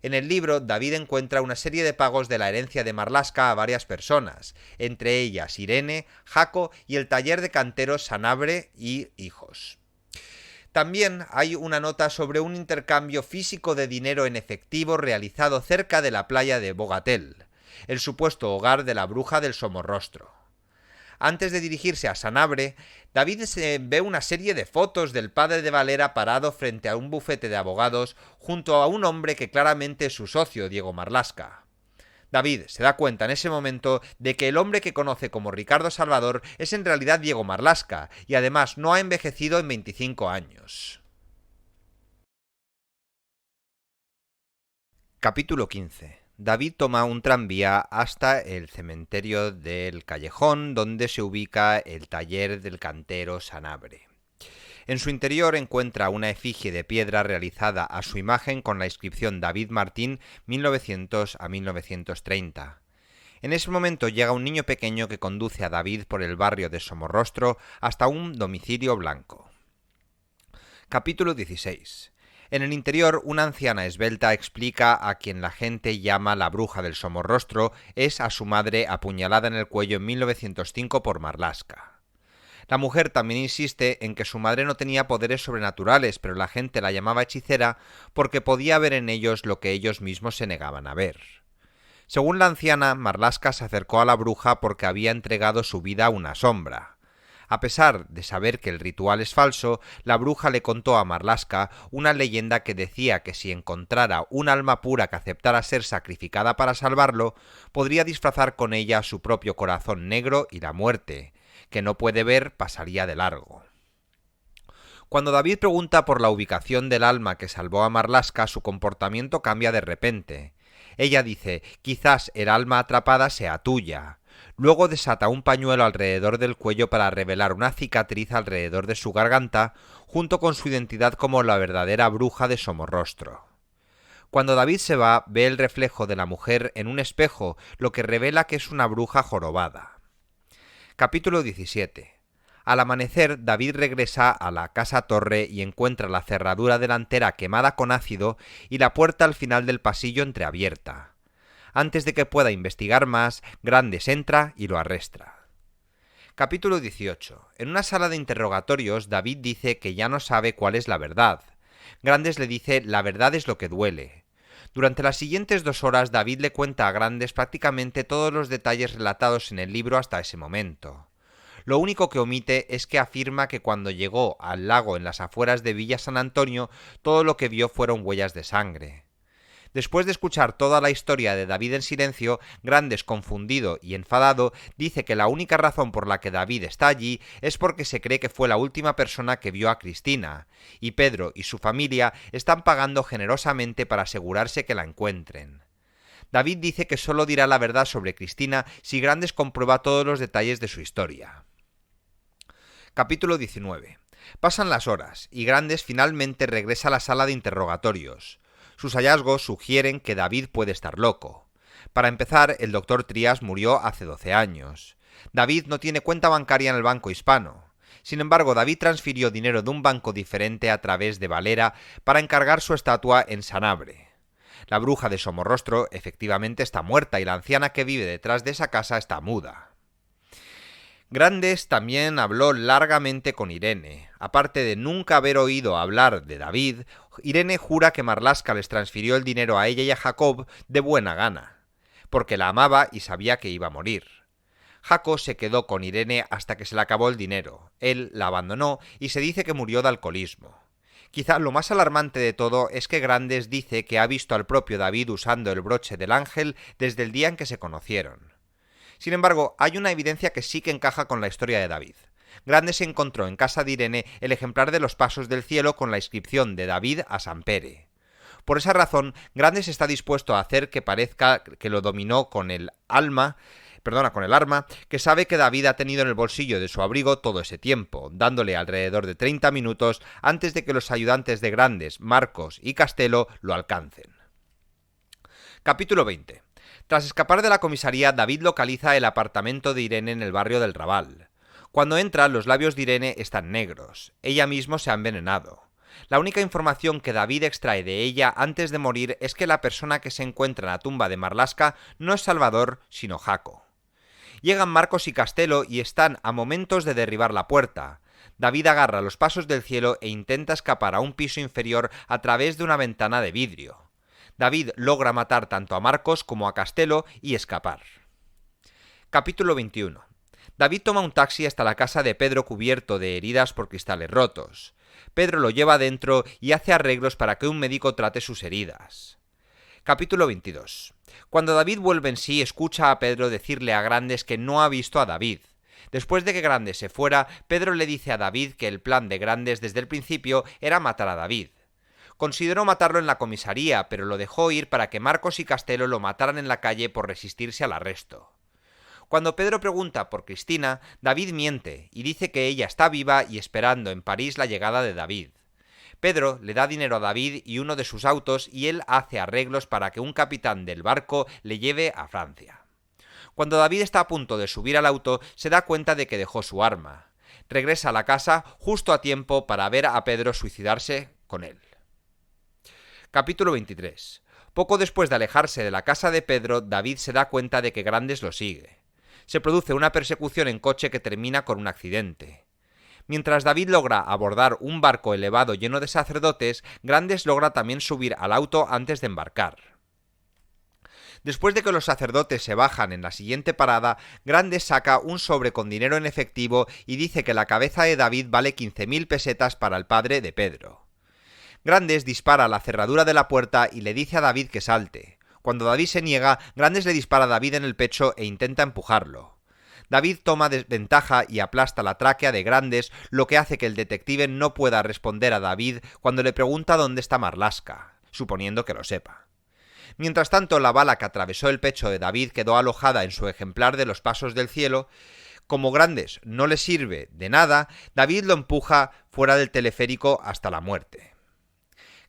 Speaker 1: En el libro, David encuentra una serie de pagos de la herencia de Marlaska a varias personas, entre ellas Irene, Jaco y el taller de canteros Sanabria y hijos. También hay una nota sobre un intercambio físico de dinero en efectivo realizado cerca de la playa de Bogatel, el supuesto hogar de la bruja del Somorrostro. Antes de dirigirse a Sanabria, David ve una serie de fotos del padre de Valera parado frente a un bufete de abogados junto a un hombre que claramente es su socio, Diego Marlaska. David se da cuenta en ese momento de que el hombre que conoce como Ricardo Salvador es en realidad Diego Marlaska y además no ha envejecido en 25 años. Capítulo 15. David toma un tranvía hasta el cementerio del Callejón, donde se ubica el taller del cantero Sanabria. En su interior encuentra una efigie de piedra realizada a su imagen con la inscripción David Martín 1900 a 1930. En ese momento llega un niño pequeño que conduce a David por el barrio de Somorrostro hasta un domicilio blanco. Capítulo 16. En el interior, una anciana esbelta explica a quien la gente llama la bruja del Somorrostro es a su madre apuñalada en el cuello en 1905 por Marlaska. La mujer también insiste en que su madre no tenía poderes sobrenaturales, pero la gente la llamaba hechicera porque podía ver en ellos lo que ellos mismos se negaban a ver. Según la anciana, Marlaska se acercó a la bruja porque había entregado su vida a una sombra. A pesar de saber que el ritual es falso, la bruja le contó a Marlaska una leyenda que decía que si encontrara un alma pura que aceptara ser sacrificada para salvarlo, podría disfrazar con ella su propio corazón negro y la muerte, que no puede ver, pasaría de largo. Cuando David pregunta por la ubicación del alma que salvó a Marlaska, su comportamiento cambia de repente. Ella dice, quizás el alma atrapada sea tuya. Luego desata un pañuelo alrededor del cuello para revelar una cicatriz alrededor de su garganta, junto con su identidad como la verdadera bruja de Somorrostro. Cuando David se va, ve el reflejo de la mujer en un espejo, lo que revela que es una bruja jorobada. Capítulo 17. Al amanecer, David regresa a la casa torre y encuentra la cerradura delantera quemada con ácido y la puerta al final del pasillo entreabierta. Antes de que pueda investigar más, Grandes entra y lo arresta. Capítulo 18. En una sala de interrogatorios, David dice que ya no sabe cuál es la verdad. Grandes le dice la verdad es lo que duele. Durante las siguientes 2 horas, David le cuenta a Grandes prácticamente todos los detalles relatados en el libro hasta ese momento. Lo único que omite es que afirma que cuando llegó al lago en las afueras de Villa San Antonio, todo lo que vio fueron huellas de sangre. Después de escuchar toda la historia de David en silencio, Grandes, confundido y enfadado, dice que la única razón por la que David está allí es porque se cree que fue la última persona que vio a Cristina, y Pedro y su familia están pagando generosamente para asegurarse que la encuentren. David dice que solo dirá la verdad sobre Cristina si Grandes comprueba todos los detalles de su historia. Capítulo 19. Pasan las horas, y Grandes finalmente regresa a la sala de interrogatorios. Sus hallazgos sugieren que David puede estar loco. Para empezar, el doctor Trías murió hace 12 años. David no tiene cuenta bancaria en el Banco Hispano. Sin embargo, David transfirió dinero de un banco diferente a través de Valera para encargar su estatua en Sanabria. La bruja de Somorrostro efectivamente está muerta y la anciana que vive detrás de esa casa está muda. Grandes también habló largamente con Irene. Aparte de nunca haber oído hablar de David, Irene jura que Marlaska les transfirió el dinero a ella y a Jacob de buena gana, porque la amaba y sabía que iba a morir. Jacob se quedó con Irene hasta que se le acabó el dinero. Él la abandonó y se dice que murió de alcoholismo. Quizá lo más alarmante de todo es que Grandes dice que ha visto al propio David usando el broche del ángel desde el día en que se conocieron. Sin embargo, hay una evidencia que sí que encaja con la historia de David. Grandes encontró en casa de Irene el ejemplar de los Pasos del Cielo con la inscripción de David a San Pere. Por esa razón, Grandes está dispuesto a hacer que parezca que lo dominó con el arma, que sabe que David ha tenido en el bolsillo de su abrigo todo ese tiempo, dándole alrededor de 30 minutos antes de que los ayudantes de Grandes, Marcos y Castelo lo alcancen. Capítulo 20. Tras escapar de la comisaría, David localiza el apartamento de Irene en el barrio del Raval. Cuando entra, los labios de Irene están negros. Ella misma se ha envenenado. La única información que David extrae de ella antes de morir es que la persona que se encuentra en la tumba de Marlaska no es Salvador, sino Jaco. Llegan Marcos y Castelo y están a momentos de derribar la puerta. David agarra los pasos del cielo e intenta escapar a un piso inferior a través de una ventana de vidrio. David logra matar tanto a Marcos como a Castelo y escapar. Capítulo 21. David toma un taxi hasta la casa de Pedro cubierto de heridas por cristales rotos. Pedro lo lleva adentro y hace arreglos para que un médico trate sus heridas. Capítulo 22. Cuando David vuelve en sí, escucha a Pedro decirle a Grandes que no ha visto a David. Después de que Grandes se fuera, Pedro le dice a David que el plan de Grandes desde el principio era matar a David. Consideró matarlo en la comisaría, pero lo dejó ir para que Marcos y Castelo lo mataran en la calle por resistirse al arresto. Cuando Pedro pregunta por Cristina, David miente y dice que ella está viva y esperando en París la llegada de David. Pedro le da dinero a David y uno de sus autos y él hace arreglos para que un capitán del barco le lleve a Francia. Cuando David está a punto de subir al auto, se da cuenta de que dejó su arma. Regresa a la casa justo a tiempo para ver a Pedro suicidarse con él. Capítulo 23. Poco después de alejarse de la casa de Pedro, David se da cuenta de que Grandes lo sigue. Se produce una persecución en coche que termina con un accidente. Mientras David logra abordar un barco elevado lleno de sacerdotes, Grandes logra también subir al auto antes de embarcar. Después de que los sacerdotes se bajan en la siguiente parada, Grandes saca un sobre con dinero en efectivo y dice que la cabeza de David vale 15.000 pesetas para el padre de Pedro. Grandes dispara a la cerradura de la puerta y le dice a David que salte. Cuando David se niega, Grandes le dispara a David en el pecho e intenta empujarlo. David toma desventaja y aplasta la tráquea de Grandes, lo que hace que el detective no pueda responder a David cuando le pregunta dónde está Marlaska, suponiendo que lo sepa. Mientras tanto, la bala que atravesó el pecho de David quedó alojada en su ejemplar de los Pasos del Cielo. Como Grandes no le sirve de nada, David lo empuja fuera del teleférico hasta la muerte.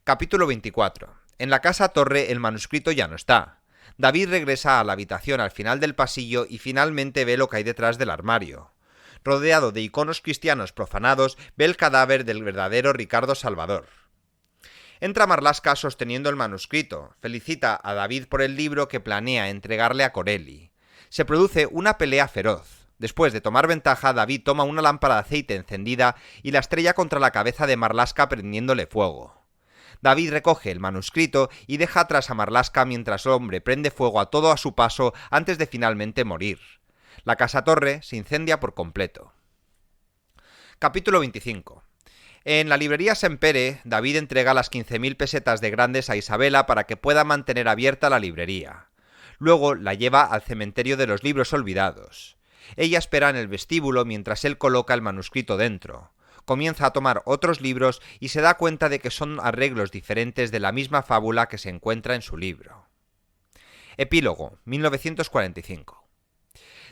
Speaker 1: Capítulo 24. En la casa torre el manuscrito ya no está. David regresa a la habitación al final del pasillo y finalmente ve lo que hay detrás del armario. Rodeado de iconos cristianos profanados, ve el cadáver del verdadero Ricardo Salvador. Entra Marlaska sosteniendo el manuscrito, felicita a David por el libro que planea entregarle a Corelli. Se produce una pelea feroz. Después de tomar ventaja, David toma una lámpara de aceite encendida y la estrella contra la cabeza de Marlaska prendiéndole fuego. David recoge el manuscrito y deja atrás a Marlaska mientras el hombre prende fuego a todo a su paso antes de finalmente morir. La casa torre se incendia por completo. Capítulo 25. En la librería Sempere, David entrega las 15.000 pesetas de Grandes a Isabela para que pueda mantener abierta la librería. Luego la lleva al cementerio de los libros olvidados. Ella espera en el vestíbulo mientras él coloca el manuscrito dentro. Comienza a tomar otros libros y se da cuenta de que son arreglos diferentes de la misma fábula que se encuentra en su libro. Epílogo, 1945.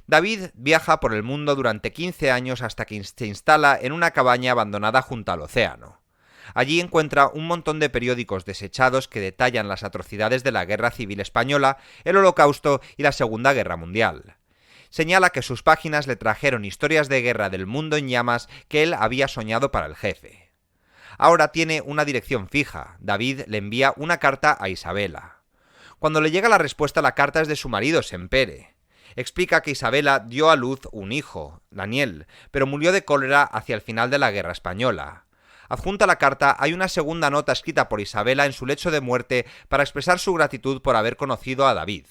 Speaker 1: David viaja por el mundo durante 15 años hasta que se instala en una cabaña abandonada junto al océano. Allí encuentra un montón de periódicos desechados que detallan las atrocidades de la Guerra Civil Española, el Holocausto y la Segunda Guerra Mundial. Señala que sus páginas le trajeron historias de guerra del mundo en llamas que él había soñado para el jefe. Ahora tiene una dirección fija. David le envía una carta a Isabela. Cuando le llega la respuesta, la carta es de su marido, Sempere. Explica que Isabela dio a luz un hijo, Daniel, pero murió de cólera hacia el final de la Guerra Española. Adjunta a la carta hay una segunda nota escrita por Isabela en su lecho de muerte para expresar su gratitud por haber conocido a David.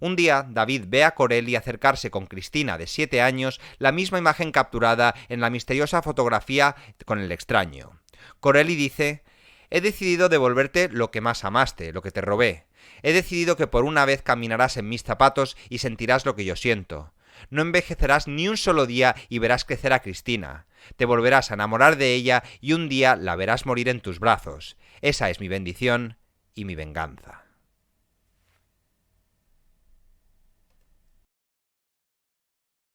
Speaker 1: Un día, David ve a Corelli acercarse con Cristina, de 7 años, la misma imagen capturada en la misteriosa fotografía con el extraño. Corelli dice: «He decidido devolverte lo que más amaste, lo que te robé. He decidido que por una vez caminarás en mis zapatos y sentirás lo que yo siento. No envejecerás ni un solo día y verás crecer a Cristina. Te volverás a enamorar de ella y un día la verás morir en tus brazos. Esa es mi bendición y mi venganza».